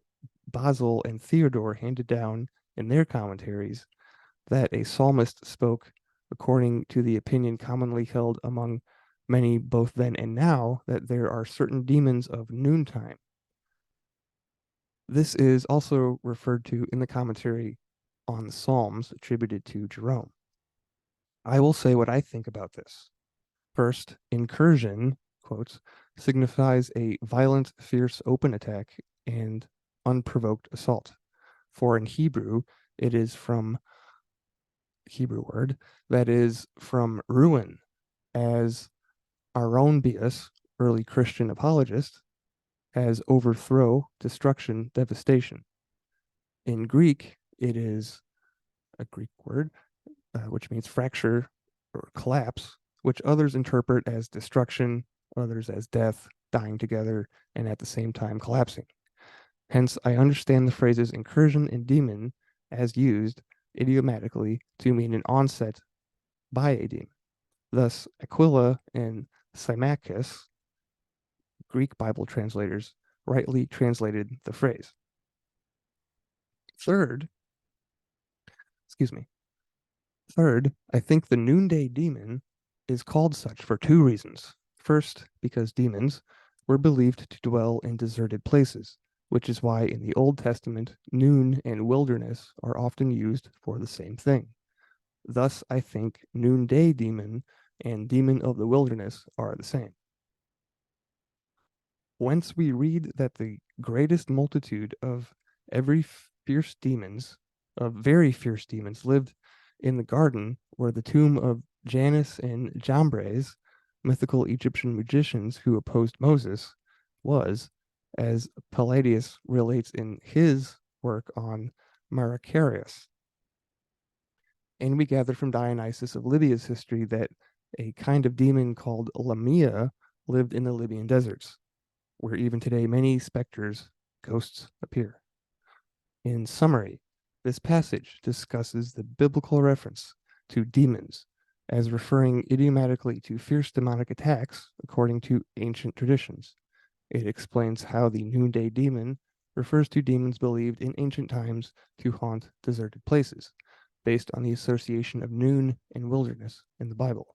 Basil and Theodore handed down in their commentaries, that a psalmist spoke according to the opinion commonly held among many both then and now, that there are certain demons of noontime. This is also referred to in the commentary on the Psalms attributed to Jerome. I will say what I think about this. First, incursion, quotes, signifies a violent, fierce, open attack and unprovoked assault. For in Hebrew, it is from Hebrew word that is from ruin, as Aronbius, early Christian apologist, as overthrow, destruction, devastation. In Greek, it is a Greek word which means fracture or collapse, which others interpret as destruction, others as death, dying together, and at the same time collapsing. Hence, I understand the phrases incursion and demon as used idiomatically to mean an onset by a demon. Thus, Aquila and Symmachus, Greek Bible translators, rightly translated the phrase. Third, excuse me, third, I think the noonday demon is called such for two reasons. First, because demons were believed to dwell in deserted places, which is why in the Old Testament, noon and wilderness are often used for the same thing. Thus, I think noonday demon and demon of the wilderness are the same. Whence we read that the greatest multitude of every fierce demons, of very fierce demons, lived in the garden where the tomb of Janus and Jambres, mythical Egyptian magicians who opposed Moses, was, as Palladius relates in his work on Maracarius. And we gather from Dionysius of Lydia's history that a kind of demon called Lamia lived in the Libyan deserts, where even today many specters, ghosts, appear. In summary, this passage discusses the biblical reference to demons as referring idiomatically to fierce demonic attacks according to ancient traditions. It explains how the noonday demon refers to demons believed in ancient times to haunt deserted places, based on the association of noon and wilderness in the Bible.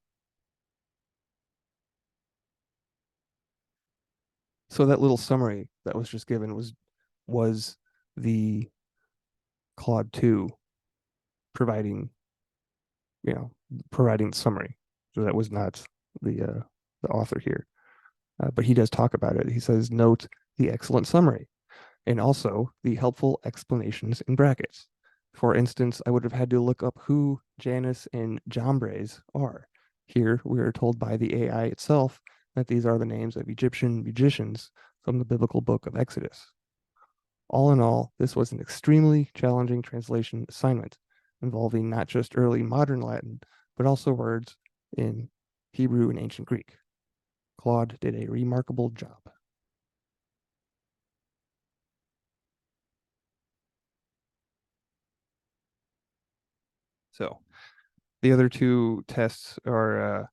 So that little summary that was just given was the Claude 2 providing, providing the summary. So that was not the author here. But he does talk about it. He says, note the excellent summary and also the helpful explanations in brackets. For instance, I would have had to look up who Janus and Jambres are. Here, we are told by the AI itself that these are the names of Egyptian magicians from the biblical book of Exodus. All in all, this was an extremely challenging translation assignment involving not just early modern Latin, but also words in Hebrew and ancient Greek. Claude did a remarkable job. So the other two tests are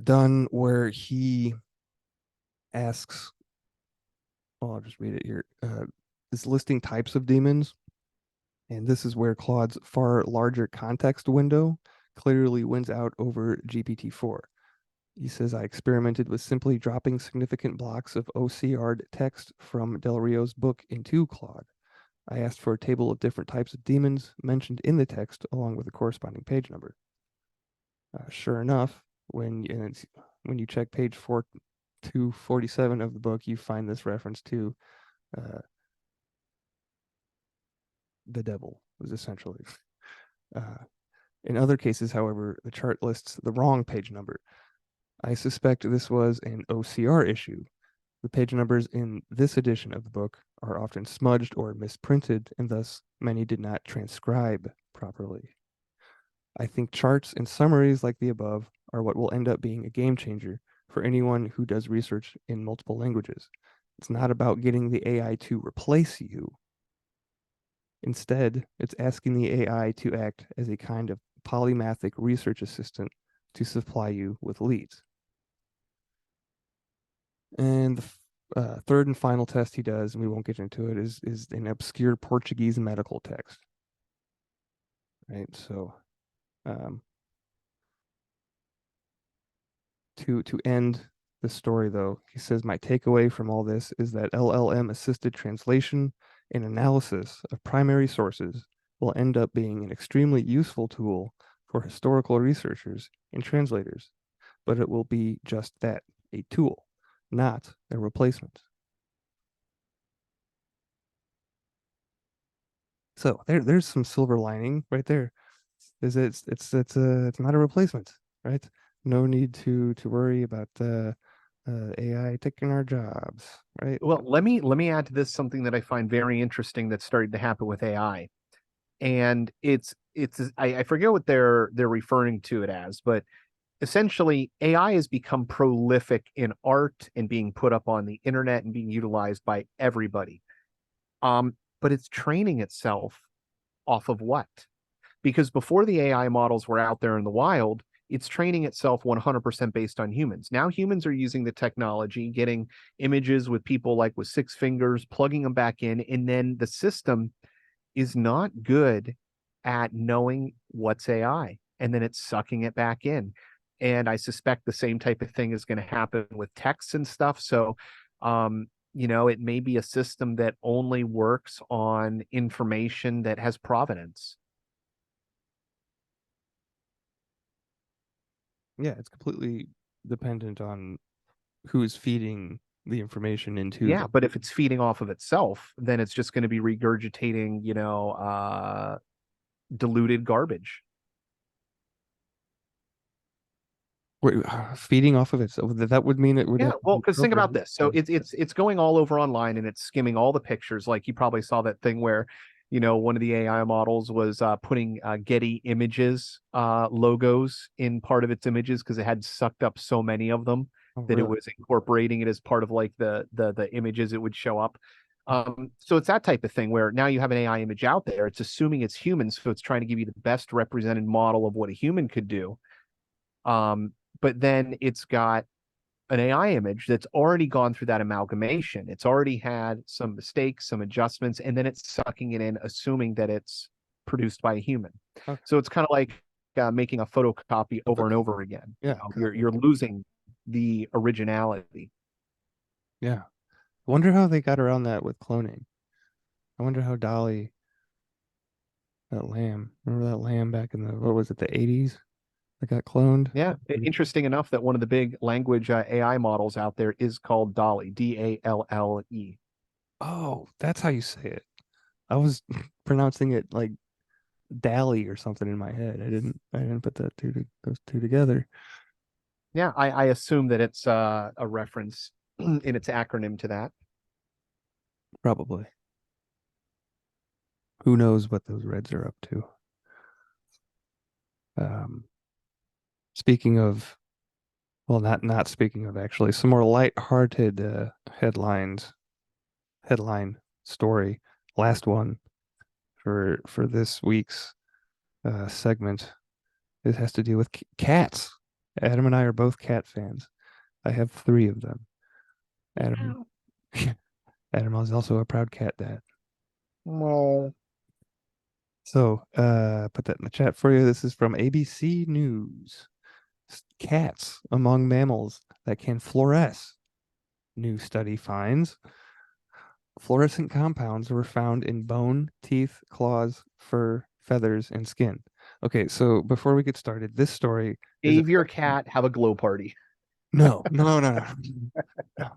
done where he asks, well, I'll just read it here, is listing types of demons. And this is where Claude's far larger context window clearly wins out over GPT-4. He says, I experimented with simply dropping significant blocks of OCR'd text from Del Rio's book into Claude. I asked for a table of different types of demons mentioned in the text along with a corresponding page number. Sure enough, when you check page 247 of the book, you find this reference to uh, the devil, was essentially. In other cases, however, the chart lists the wrong page number. I suspect this was an OCR issue. The page numbers in this edition of the book are often smudged or misprinted, and thus many did not transcribe properly. I think charts and summaries like the above are what will end up being a game changer for anyone who does research in multiple languages. It's not about getting the AI to replace you. Instead, it's asking the AI to act as a kind of polymathic research assistant to supply you with leads. And the third and final test he does, and we won't get into it, is an obscure Portuguese medical text. Right. So um, to end the story, though, he says my takeaway from all this is that LLM assisted translation and analysis of primary sources will end up being an extremely useful tool for historical researchers and translators, but it will be just that, a tool, not a replacement. So there's some silver lining right there. Is it's not a replacement, right? No need to worry about AI taking our jobs, right? Well, let me add to this something that I find very interesting that's starting to happen with AI. And I forget what they're referring to it as, but essentially AI has become prolific in art and being put up on the internet and being utilized by everybody. But it's training itself off of what? Because before the AI models were out there in the wild, it's training itself 100% based on humans. Now humans are using the technology, getting images with people like with six fingers, plugging them back in, and then the system is not good at knowing what's AI, and then it's sucking it back in. And I suspect the same type of thing is going to happen with texts and stuff. So, it may be a system that only works on information that has provenance. Yeah, it's completely dependent on who's feeding the information into Yeah, them. but if it's feeding off of itself, then it's just going to be regurgitating, diluted garbage. Wait, feeding off of it. So that would mean it would Yeah, have to well, be because think about programmed. this. So it's going all over online and it's skimming all the pictures. Like you probably saw that thing where, one of the AI models was putting Getty Images logos in part of its images because it had sucked up so many of them Oh, that it really? was incorporating it as part of like the images it would show up. So it's that type of thing where now you have an AI image out there. It's assuming it's human, so it's trying to give you the best represented model of what a human could do. But then it's got an AI image that's already gone through that amalgamation. It's already had some mistakes, some adjustments, and then it's sucking it in, assuming that it's produced by a human. Okay. So it's kind of like making a photocopy Of a over and over again. yeah, You're losing the originality. yeah. I wonder how they got around that with cloning. I wonder how Dolly, that lamb, remember that lamb back in the, what was it, the 80s that got cloned? Yeah, interesting enough that one of the big language AI models out there is called Dolly, Dalle. Oh, that's how you say it. I was pronouncing it like Dally or something in my head. I didn't put those two together. Yeah, I assume that it's a reference in its acronym to that. Probably. Who knows what those Reds are up to? Um, speaking of, well, not speaking of actually, some more light-hearted headline story. Last one for this week's segment. It has to do with cats. Adam and I are both cat fans. I have three of them. Adam, Meow. Adam is also a proud cat dad. Well, So, put that in the chat for you. This is from ABC News. Cats among mammals that can fluoresce. New study finds fluorescent compounds were found in bone, teeth, claws, fur, feathers, and skin. Okay, so before we get started, this story is save your cat, have a glow party. no. No.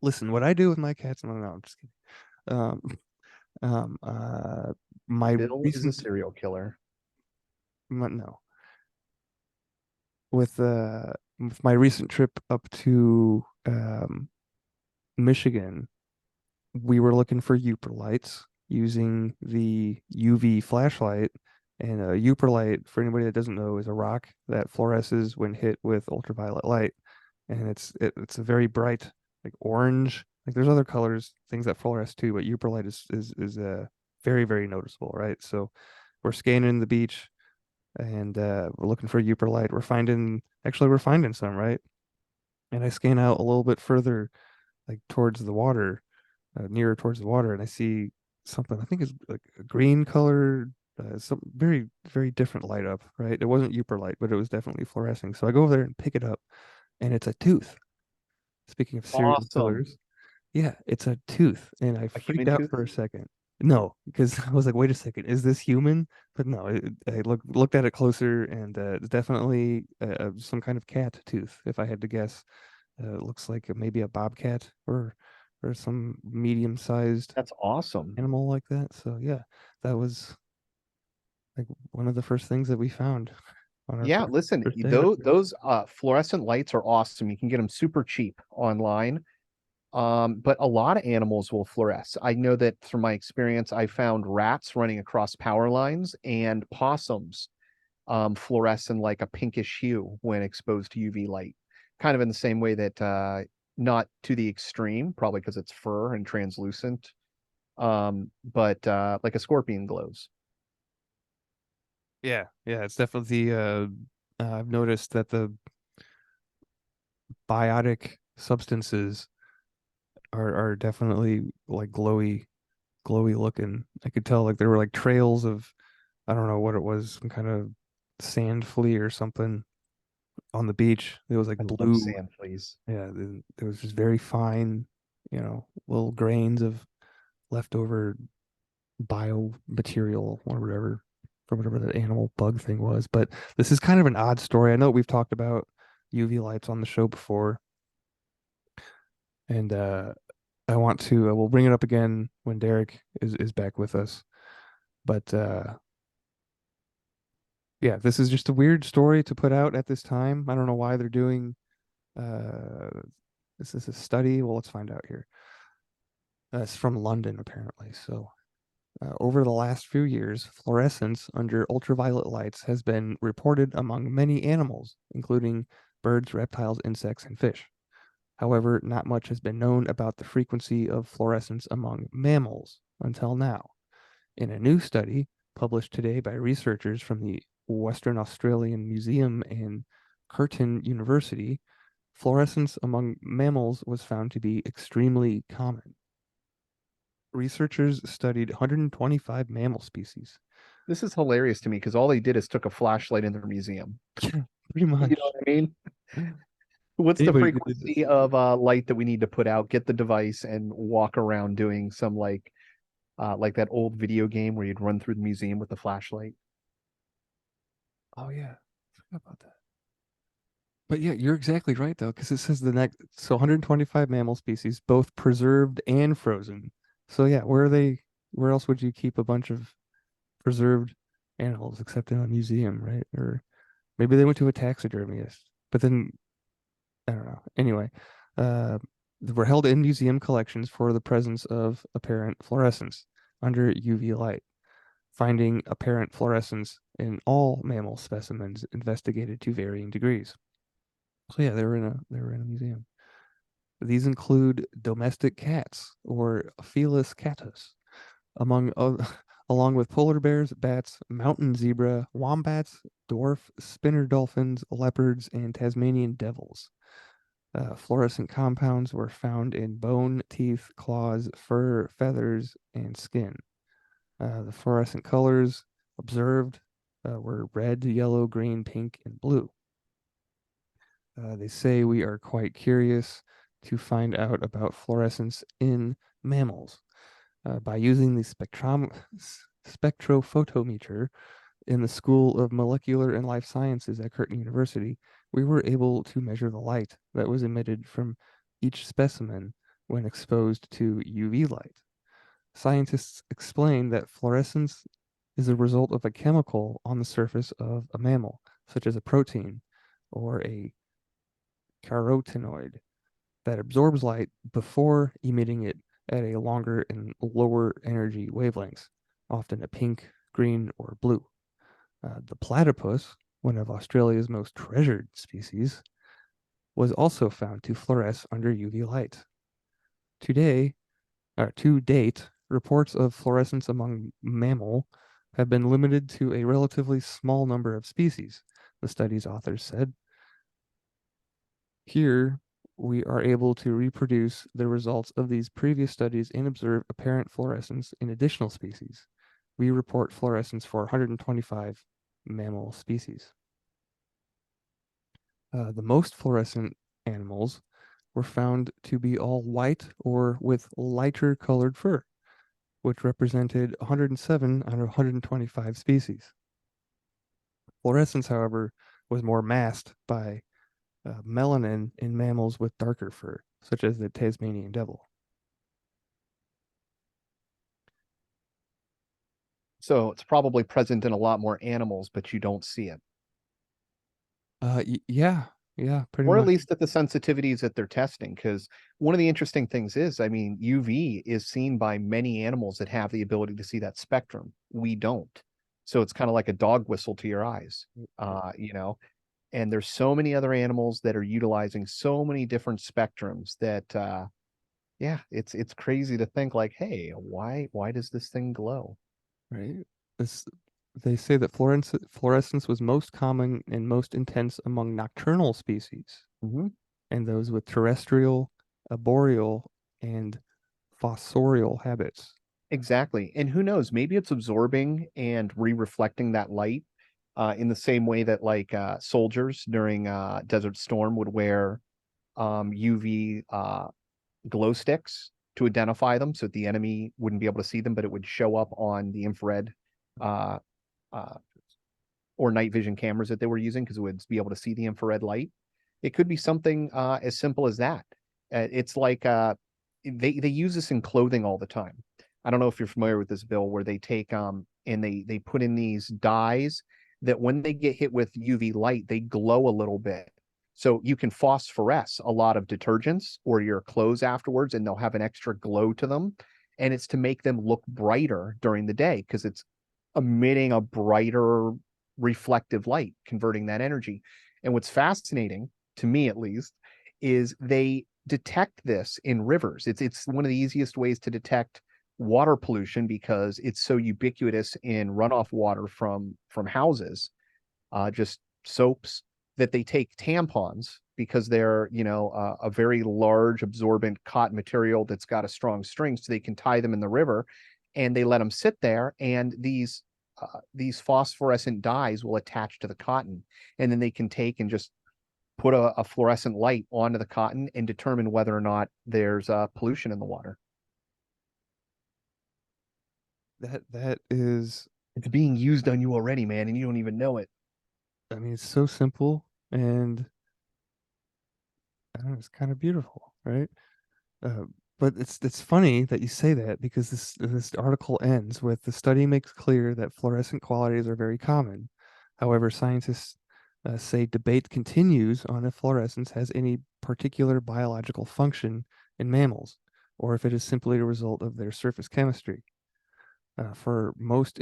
Listen, what I do with my cats, no, I'm just kidding. Um, uh, my Bill is a recent, serial killer. no, with my recent trip up to Michigan, we were looking for Uper lights using the UV flashlight And Uperlite, for anybody that doesn't know, is a rock that fluoresces when hit with ultraviolet light, and it's a very bright, like orange. Like there's other colors, things that fluoresce too, but Uperlite is very very noticeable, right? So we're scanning the beach, and we're looking for Uperlite. We're finding some, right? And I scan out a little bit further, like towards the water, nearer towards the water, and I see something I think is like a green color, some very, very different light up, right? It wasn't Uper light, but it was definitely fluorescing. So I go over there and pick it up, and it's a tooth. Speaking of serial Awesome. killers, yeah, it's a tooth, and I A freaked human out tooth? for a second. No, because I was like, wait a second, is this human? But no, I looked at it closer, and it's definitely some kind of cat tooth, if I had to guess. It looks like maybe a bobcat or some medium-sized That's awesome. animal like that. So yeah, that was like one of the first things that we found on our Yeah, listen, first day of those excavation. fluorescent lights are awesome. You can get them super cheap online. But a lot of animals will fluoresce. I know that from my experience, I found rats running across power lines and possums fluoresce in like a pinkish hue when exposed to UV light. Kind of in the same way that not to the extreme, probably because it's fur and translucent, but like a scorpion glows. Yeah, yeah, it's definitely I've noticed that the biotic substances are definitely like glowy looking. I could tell like there were like trails of I don't know what it was, some kind of sand flea or something on the beach. It was like I love blue. sand fleas. Yeah, it was just very fine, little grains of leftover biomaterial or whatever for whatever that animal bug thing was. But this is kind of an odd story. I know we've talked about UV lights on the show before, and I want to we'll bring it up again when Derek is back with us. But yeah, this is just a weird story to put out at this time. I don't know why they're doing uh this is a study. Well, let's find out here. It's from London apparently. So over the last few years, fluorescence under ultraviolet lights has been reported among many animals, including birds, reptiles, insects, and fish. However, not much has been known about the frequency of fluorescence among mammals until now. In a new study published today by researchers from the Western Australian Museum and Curtin University, fluorescence among mammals was found to be extremely common. Researchers studied 125 mammal species. This is hilarious to me because all they did is took a flashlight in their museum. Pretty You know much. what I mean? What's the Anybody could do this. frequency of light that we need to put out, get the device, and walk around doing some like that old video game where you'd run through the museum with the flashlight? Oh yeah, I forgot about that. But yeah, you're exactly right though, because it says the next 125 mammal species, both preserved and frozen. So yeah, where are they? Where else would you keep a bunch of preserved animals except in a museum, right? Or maybe they went to a taxidermist. But then I don't know. Anyway, uh, were held in museum collections for the presence of apparent fluorescence under UV light, finding apparent fluorescence in all mammal specimens investigated to varying degrees. So yeah, they were in a museum. These include domestic cats or Felis catus, among along with polar bears, bats, mountain zebra, wombats, dwarf spinner dolphins, leopards, and Tasmanian devils. Fluorescent compounds were found in bone, teeth, claws, fur, feathers, and skin. The fluorescent colors observed were red, yellow, green, pink, and blue. They say we are quite curious to find out about fluorescence in mammals. By using the spectrophotometer in the School of Molecular and Life Sciences at Curtin University, we were able to measure the light that was emitted from each specimen when exposed to UV light. Scientists explain that fluorescence is a result of a chemical on the surface of a mammal, such as a protein or a carotenoid, that absorbs light before emitting it at a longer and lower energy wavelengths, often a pink, green, or blue. The platypus, one of Australia's most treasured species, was also found to fluoresce under UV light. Today, to date, reports of fluorescence among mammal have been limited to a relatively small number of species, the study's authors said. Here, we are able to reproduce the results of these previous studies and observe apparent fluorescence in additional species. We report fluorescence for 125 mammal species. The most fluorescent animals were found to be all white or with lighter colored fur, which represented 107 out of 125 species. Fluorescence, however, was more masked by melanin in mammals with darker fur, such as the Tasmanian devil. So it's probably present in a lot more animals, but you don't see it. Yeah, yeah, pretty Or at much. least at the sensitivities that they're testing. Because one of the interesting things is, I mean, UV is seen by many animals that have the ability to see that spectrum. We don't. So it's kind of like a dog whistle to your eyes, you know. And there's so many other animals that are utilizing so many different spectrums that yeah, it's crazy to think like, hey, why does this thing glow? Right? This, they say that fluorescence was most common and most intense among nocturnal species, Hmm. and those with terrestrial, arboreal, and fossorial habits. Exactly. And who knows, maybe it's absorbing and re-reflecting that light in the same way that like soldiers during Desert Storm would wear UV glow sticks to identify them so that the enemy wouldn't be able to see them, but it would show up on the infrared uh, uh, or night vision cameras that they were using because it would be able to see the infrared light. It could be something as simple as that. It's like they use this in clothing all the time. I don't know if you're familiar with this, Bill, where they take and they put in these dyes that when they get hit with UV light, they glow a little bit. So you can phosphoresce a lot of detergents or your clothes afterwards, and they'll have an extra glow to them. And it's to make them look brighter during the day because it's emitting a brighter reflective light, converting that energy. And what's fascinating to me, at least, is they detect this in rivers. It's one of the easiest ways to detect water pollution because it's so ubiquitous in runoff water from houses, just soaps that they take tampons because they're a very large absorbent cotton material that's got a strong string, so they can tie them in the river, and they let them sit there, and these phosphorescent dyes will attach to the cotton, and then they can take and just put a fluorescent light onto the cotton and determine whether or not there's pollution in the water. That is, It's being used on you already, man, and you don't even know it. I mean, it's so simple and I don't know, it's kind of beautiful, right? Uh, but it's funny that you say that because this article ends with the study makes clear that fluorescent qualities are very common. However, scientists say debate continues on if fluorescence has any particular biological function in mammals, or if it is simply a result of their surface chemistry. For most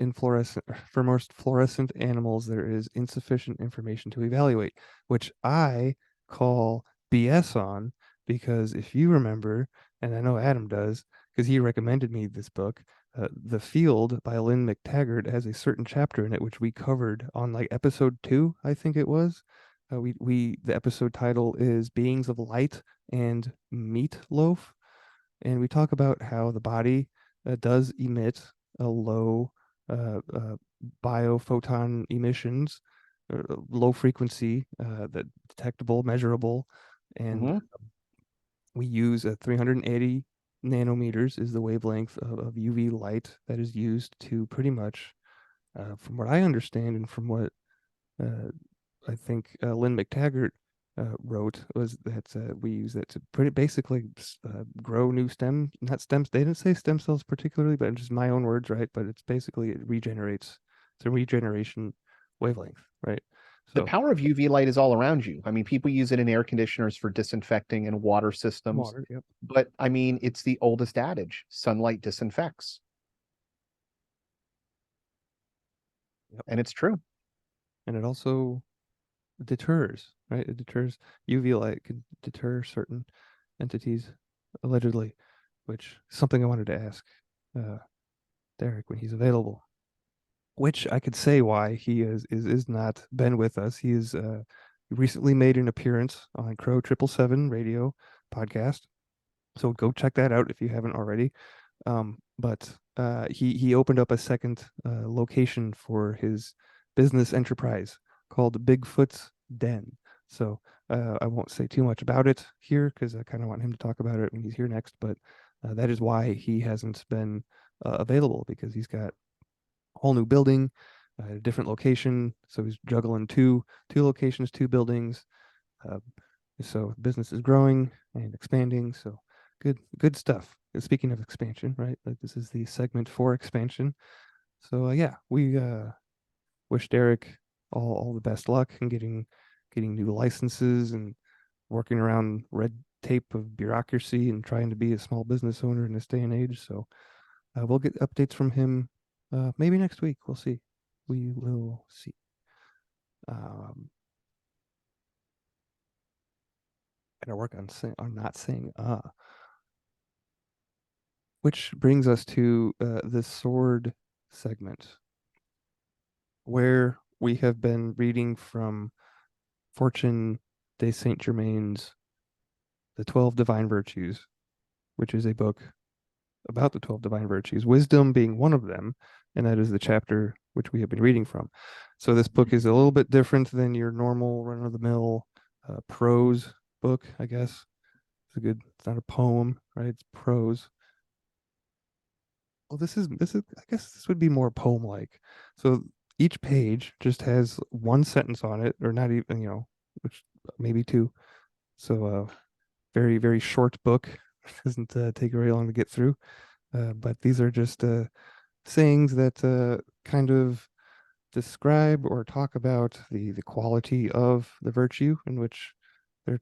fluorescent animals, there is insufficient information to evaluate, which I call BS on, because if you remember, and I know Adam does, because he recommended me this book, The Field by Lynn McTaggart has a certain chapter in it which we covered on like episode 2, I think it was. We the episode title is Beings of Light and Meatloaf, and we talk about how the body does emit a low uh, biophoton emissions, low frequency, that detectable, measurable, and Mm-hmm. we use a 380 nanometers is the wavelength of UV light that is used to pretty much, from what I understand and from what uh, I think Lynn McTaggart wrote, was that we use that to pretty basically grow new not stems. They didn't say stem cells particularly, but in just my own words, right? But it's basically it regenerates. It's a regeneration wavelength, right? The So power of UV light is all around you. I mean, people use it in air conditioners for disinfecting and water systems. water, yep. But I mean, it's the oldest adage, sunlight disinfects. Yep. And it's true. and it also deters, right? It deters UV light can deter certain entities, allegedly, which is something I wanted to ask uh, Derek when he's available. Which I could say why he is not been with us. He is recently made an appearance on Crow 777 radio podcast. So go check that out if you haven't already. But he opened up a second location for his business enterprise called Bigfoot's Den. So I won't say too much about it here because I kind of want him to talk about it when he's here next. But that is why he hasn't been available, because he's got a whole new building, a different location. So he's juggling two locations, two buildings. Uh, so business is growing and expanding. So good stuff. And speaking of expansion, right? Like this is the segment for expansion. So yeah, we wish Derek all the best luck in getting new licenses and working around red tape of bureaucracy and trying to be a small business owner in this day and age. So we'll get updates from him maybe next week. We'll see. We will see. Um, Gotta work on not saying which brings us to the sword segment, where we have been reading from Fortune de Saint Germain's The 12 Divine Virtues, which is a book about the 12 divine virtues, wisdom being one of them, and that is the chapter which we have been reading from. So this book is a little bit different than your normal run-of-the-mill prose book, I guess. It's not a poem, right? It's prose. Well, this is I guess this would be more poem-like. So each page just has one sentence on it, or not even, which maybe two. So very, very short book. Doesn't take very long to get through. But these are just sayings that kind of describe or talk about the quality of the virtue they're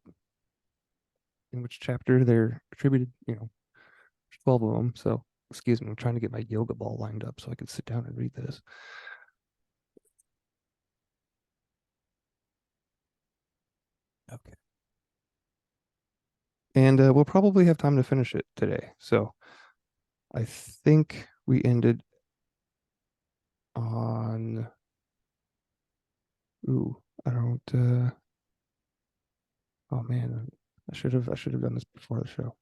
in which chapter they're attributed. 12 of them. So excuse me, I'm trying to get my yoga ball lined up so I can sit down and read this. Okay. And we'll probably have time to finish it today. So I think we ended on. Ooh, I don't. Oh man, I should have done this before the show.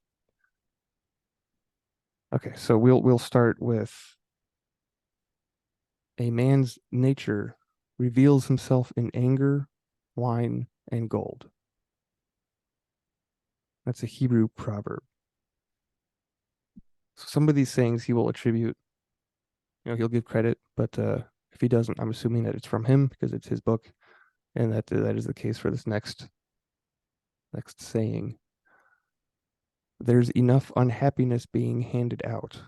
Okay, so we'll start with a man's nature reveals himself in anger, wine, and gold. That's a Hebrew proverb. So some of these sayings he will attribute, he'll give credit, but if he doesn't, I'm assuming that it's from him because it's his book, and that is the case for this next saying. There's enough unhappiness being handed out.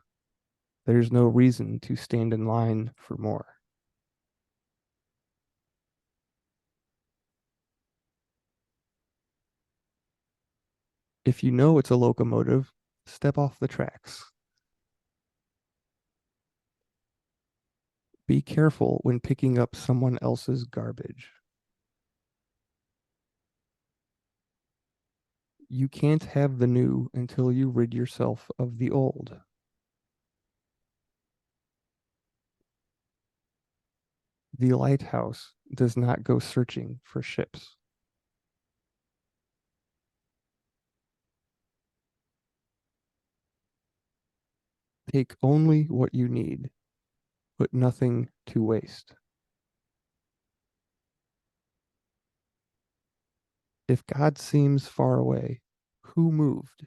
There's no reason to stand in line for more. If you know it's a locomotive, step off the tracks. Be careful when picking up someone else's garbage. You can't have the new until you rid yourself of the old. The lighthouse does not go searching for ships. Take only what you need, put nothing to waste. If God seems far away, who moved?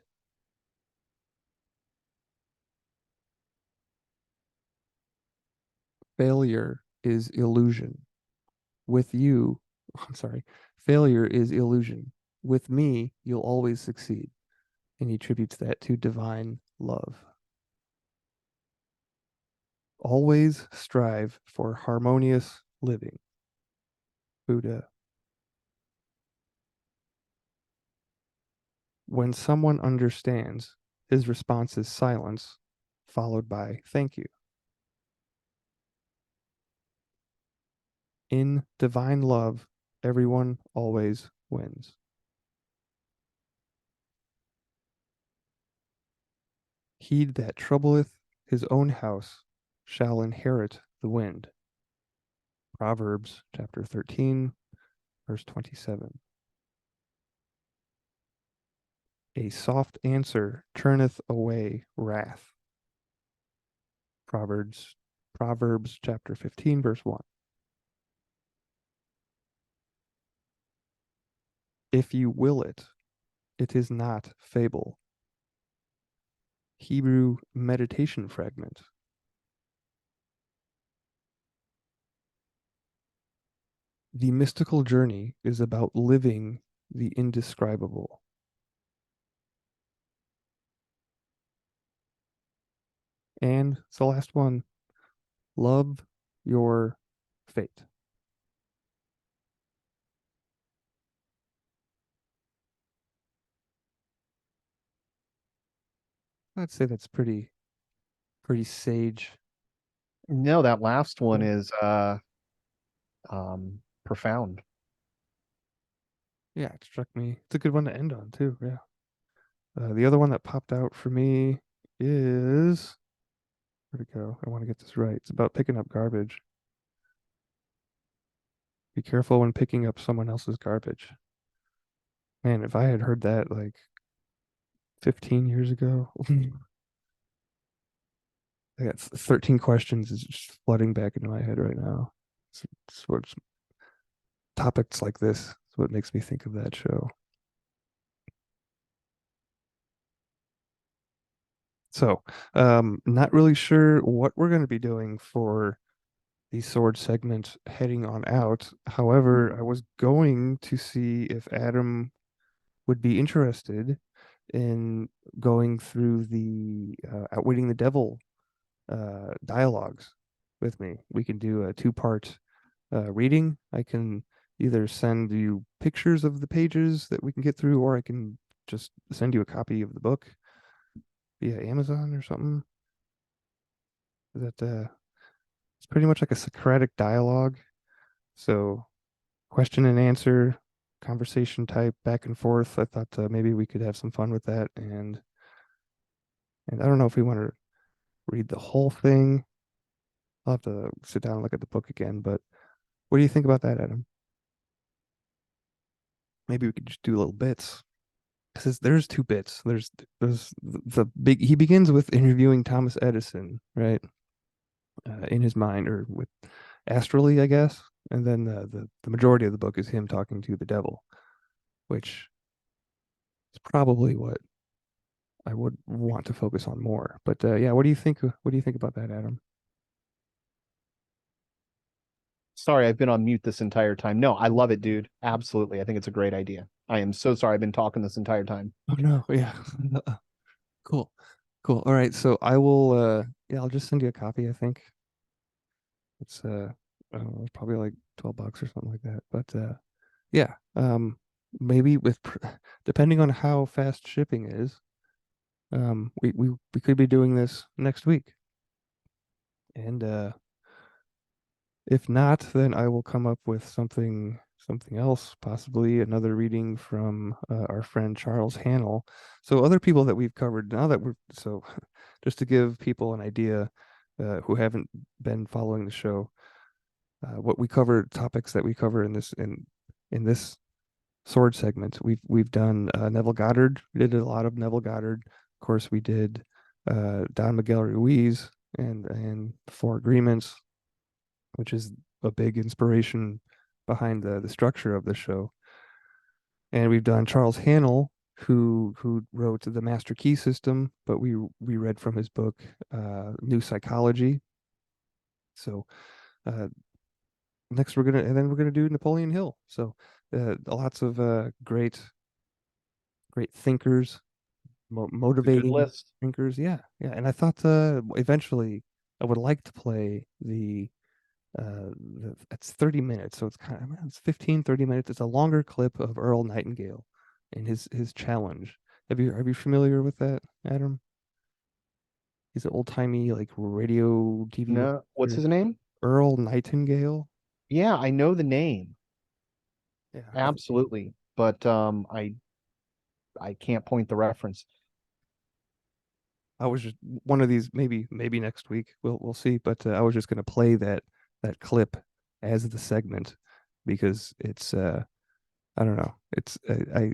Failure is illusion. With you, I'm sorry, failure is illusion. With me, you'll always succeed. And he attributes that to divine love. Always strive for harmonious living. Buddha. When someone understands, his response is silence, followed by thank you. In divine love, everyone always wins. He that troubleth his own house shall inherit the wind. Proverbs chapter 13, verse 27. A soft answer turneth away wrath. Proverbs chapter 15, verse 1. If you will it, it is not fable. Hebrew meditation fragment. The mystical journey is about living the indescribable. And it's the last one. Love your fate. I'd say that's pretty sage. No, that last one Yeah, is profound. yeah, it struck me. It's a good one to end on too. Yeah. The other one that popped out for me is where'd it go? I want to get this right. It's about picking up garbage. Be careful when picking up someone else's garbage. Man, if I had heard that like 15 years ago, I got 13 questions is just flooding back into my head right now. It's topics like this is what makes me think of that show. So, not really sure what we're going to be doing for the sword segment heading on out. However, I was going to see if Adam would be interested in going through the Outwitting the Devil dialogues with me. We can do a two-part reading. I can either send you pictures of the pages that we can get through, or I can just send you a copy of the book via Amazon or something. That it's pretty much like a Socratic dialogue. So question and answer, conversation type, back and forth. I thought maybe we could have some fun with that, and I don't know if we want to read the whole thing. I'll have to sit down and look at the book again. But what do you think about that, Adam? Maybe we could just do little bits. Because there's two bits. There's the big. He begins with interviewing Thomas Edison, right, in his mind or with astrally, I guess. And then the majority of the book is him talking to the devil, which is probably what I would want to focus on more. But yeah, what do you think? What do you think about that, Adam? Sorry, I've been on mute this entire time. No, I love it, dude. Absolutely. I think it's a great idea. I am so sorry I've been talking this entire time. Oh no, yeah. Cool. Cool. All right, so I will yeah, I'll just send you a copy, I think. It's I don't know, it's probably like $12 or something like that. But yeah, maybe depending on how fast shipping is, we could be doing this next week. And if not, then I will come up with something else, possibly another reading from our friend Charles Hannell. So other people that we've covered now that we're so just to give people an idea who haven't been following the show, what we cover, topics that we cover in this sword segment. We've done Neville Goddard. We did a lot of Neville Goddard. Of course, we did Don Miguel Ruiz and Four Agreements, which is a big inspiration behind the structure of the show. And we've done Charles Hannell, who wrote the Master Key System, but we read from his book New Psychology. So next we're gonna do Napoleon Hill. So lots of great thinkers, It's a good motivating list. thinkers. Yeah, yeah. And I thought eventually I would like to play it's 30 minutes, so it's it's 15, 30 minutes. It's a longer clip of Earl Nightingale and his challenge. Are you familiar with that, Adam? He's an old timey like radio TV No, what's announcer. his name? Earl Nightingale. Yeah, I know the name. Yeah, Absolutely. But I can't point the reference. I was just one of these, maybe next week we'll see, but I was just gonna play that clip as the segment because it's I don't know. It's I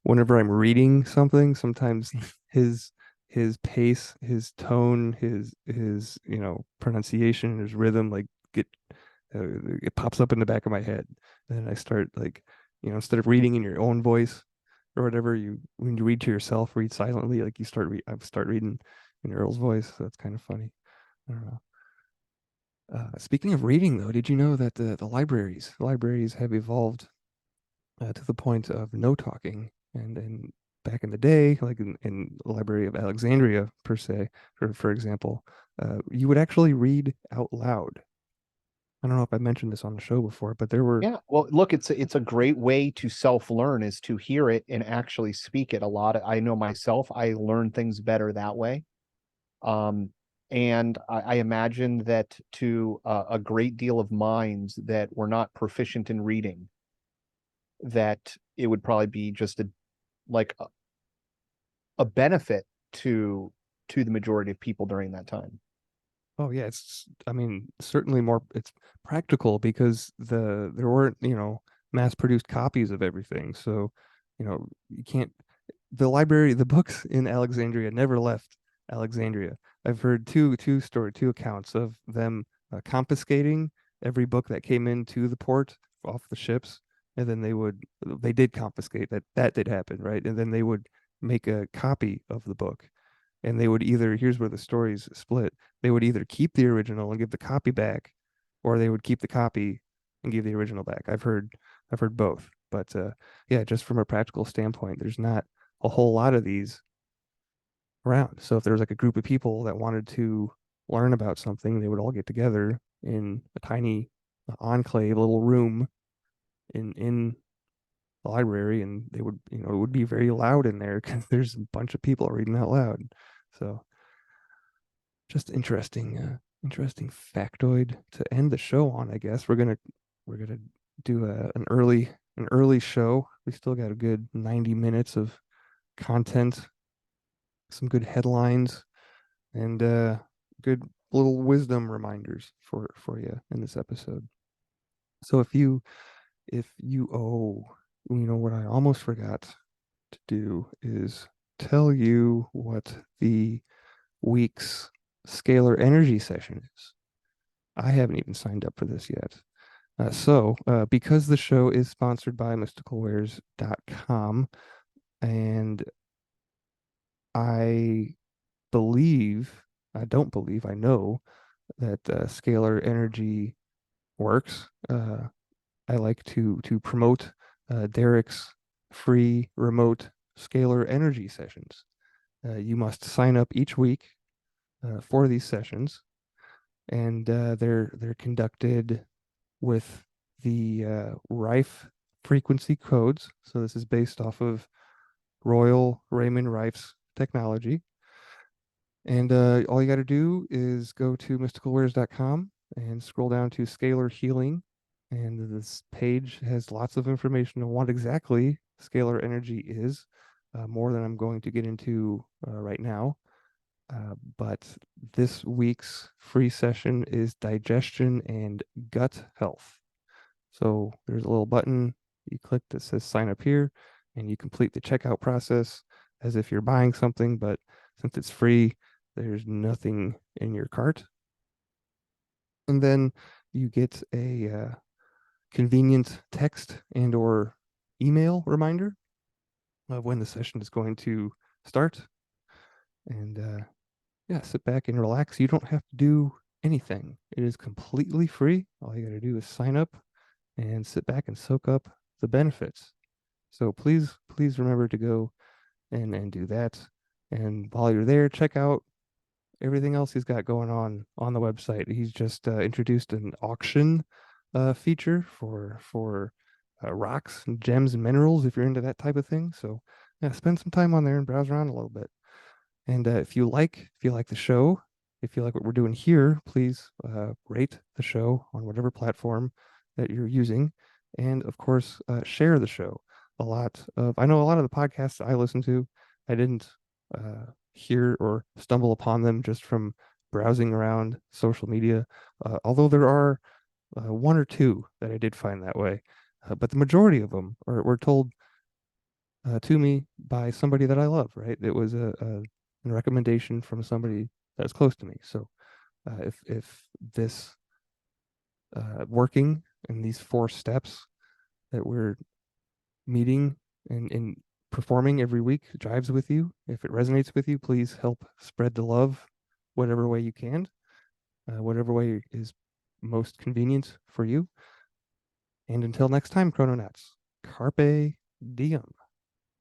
whenever I'm reading something, sometimes his his pace, his tone, his pronunciation, his rhythm like get it pops up in the back of my head. And I start like, instead of reading in your own voice or whatever, you when you read to yourself, read silently, like I start reading in Earl's voice. So that's kind of funny. I don't know. Speaking of reading, though, did you know that the libraries have evolved to the point of no talking. And back in the day, like in the Library of Alexandria per se, for example, you would actually read out loud. I don't know if I mentioned this on the show before, but there were Yeah, well, look, it's a great way to self-learn is to hear it and actually speak it. I know myself, I learn things better that way. Um, and I imagine that to a great deal of minds that were not proficient in reading, that it would probably be just like a benefit to to the majority of people during that time. oh yeah, it's I mean certainly more it's practical because there weren't mass produced copies of everything, so you can't the books in Alexandria never left Alexandria. I've heard two accounts of them confiscating every book that came into the port off the ships, and then they did confiscate that did happen, right? And then they would make a copy of the book, and they would either here's where the stories split. They would either keep the original and give the copy back, or they would keep the copy and give the original back. I've heard both, but yeah, just from a practical standpoint, there's not a whole lot of these around. So if there was like a group of people that wanted to learn about something, they would all get together in a tiny enclave, little room in the library, and they would, it would be very loud in there because there's a bunch of people reading out loud. So just interesting factoid to end the show on, I guess. We're gonna do an early show. We still got a good 90 minutes of content, some good headlines, and good little wisdom reminders for you in this episode. So if you what I almost forgot to do is tell you what the week's scalar energy session is. I haven't even signed up for this yet. Because the show is sponsored by mysticalwares.com, and I I don't believe, I know that scalar energy works. I like to promote Derek's free remote scalar energy sessions. You must sign up each week for these sessions, and they're conducted with the Rife frequency codes. So this is based off of Royal Raymond Rife's technology. And all you got to do is go to mysticalwares.com and scroll down to Scalar Healing. And this page has lots of information on what exactly scalar energy is, more than I'm going to get into right now. But this week's free session is digestion and gut health. So there's a little button you click that says sign up here, and you complete the checkout process as if you're buying something, but since it's free, there's nothing in your cart. And then you get a convenient text and or email reminder of when the session is going to start. And yeah, sit back and relax. You don't have to do anything. It is completely free. All you got to do is sign up and sit back and soak up the benefits. So please remember to go and do that. And while you're there, check out everything else he's got going on the website. He's just introduced an auction feature for rocks and gems and minerals if you're into that type of thing. So yeah, spend some time on there and browse around a little bit. And if you like the show, if you like what we're doing here, please rate the show on whatever platform that you're using, and of course, share the show. I know a lot of the podcasts I listen to, I didn't hear or stumble upon them just from browsing around social media, although there are one or two that I did find that way. But the majority of them were told to me by somebody that I love, right? It was a recommendation from somebody that's close to me. So if this working in these four steps that we're meeting and performing every week jives with you, if it resonates with you, please help spread the love whatever way you can, whatever way is most convenient for you. And until next time, Chrononauts, carpe diem.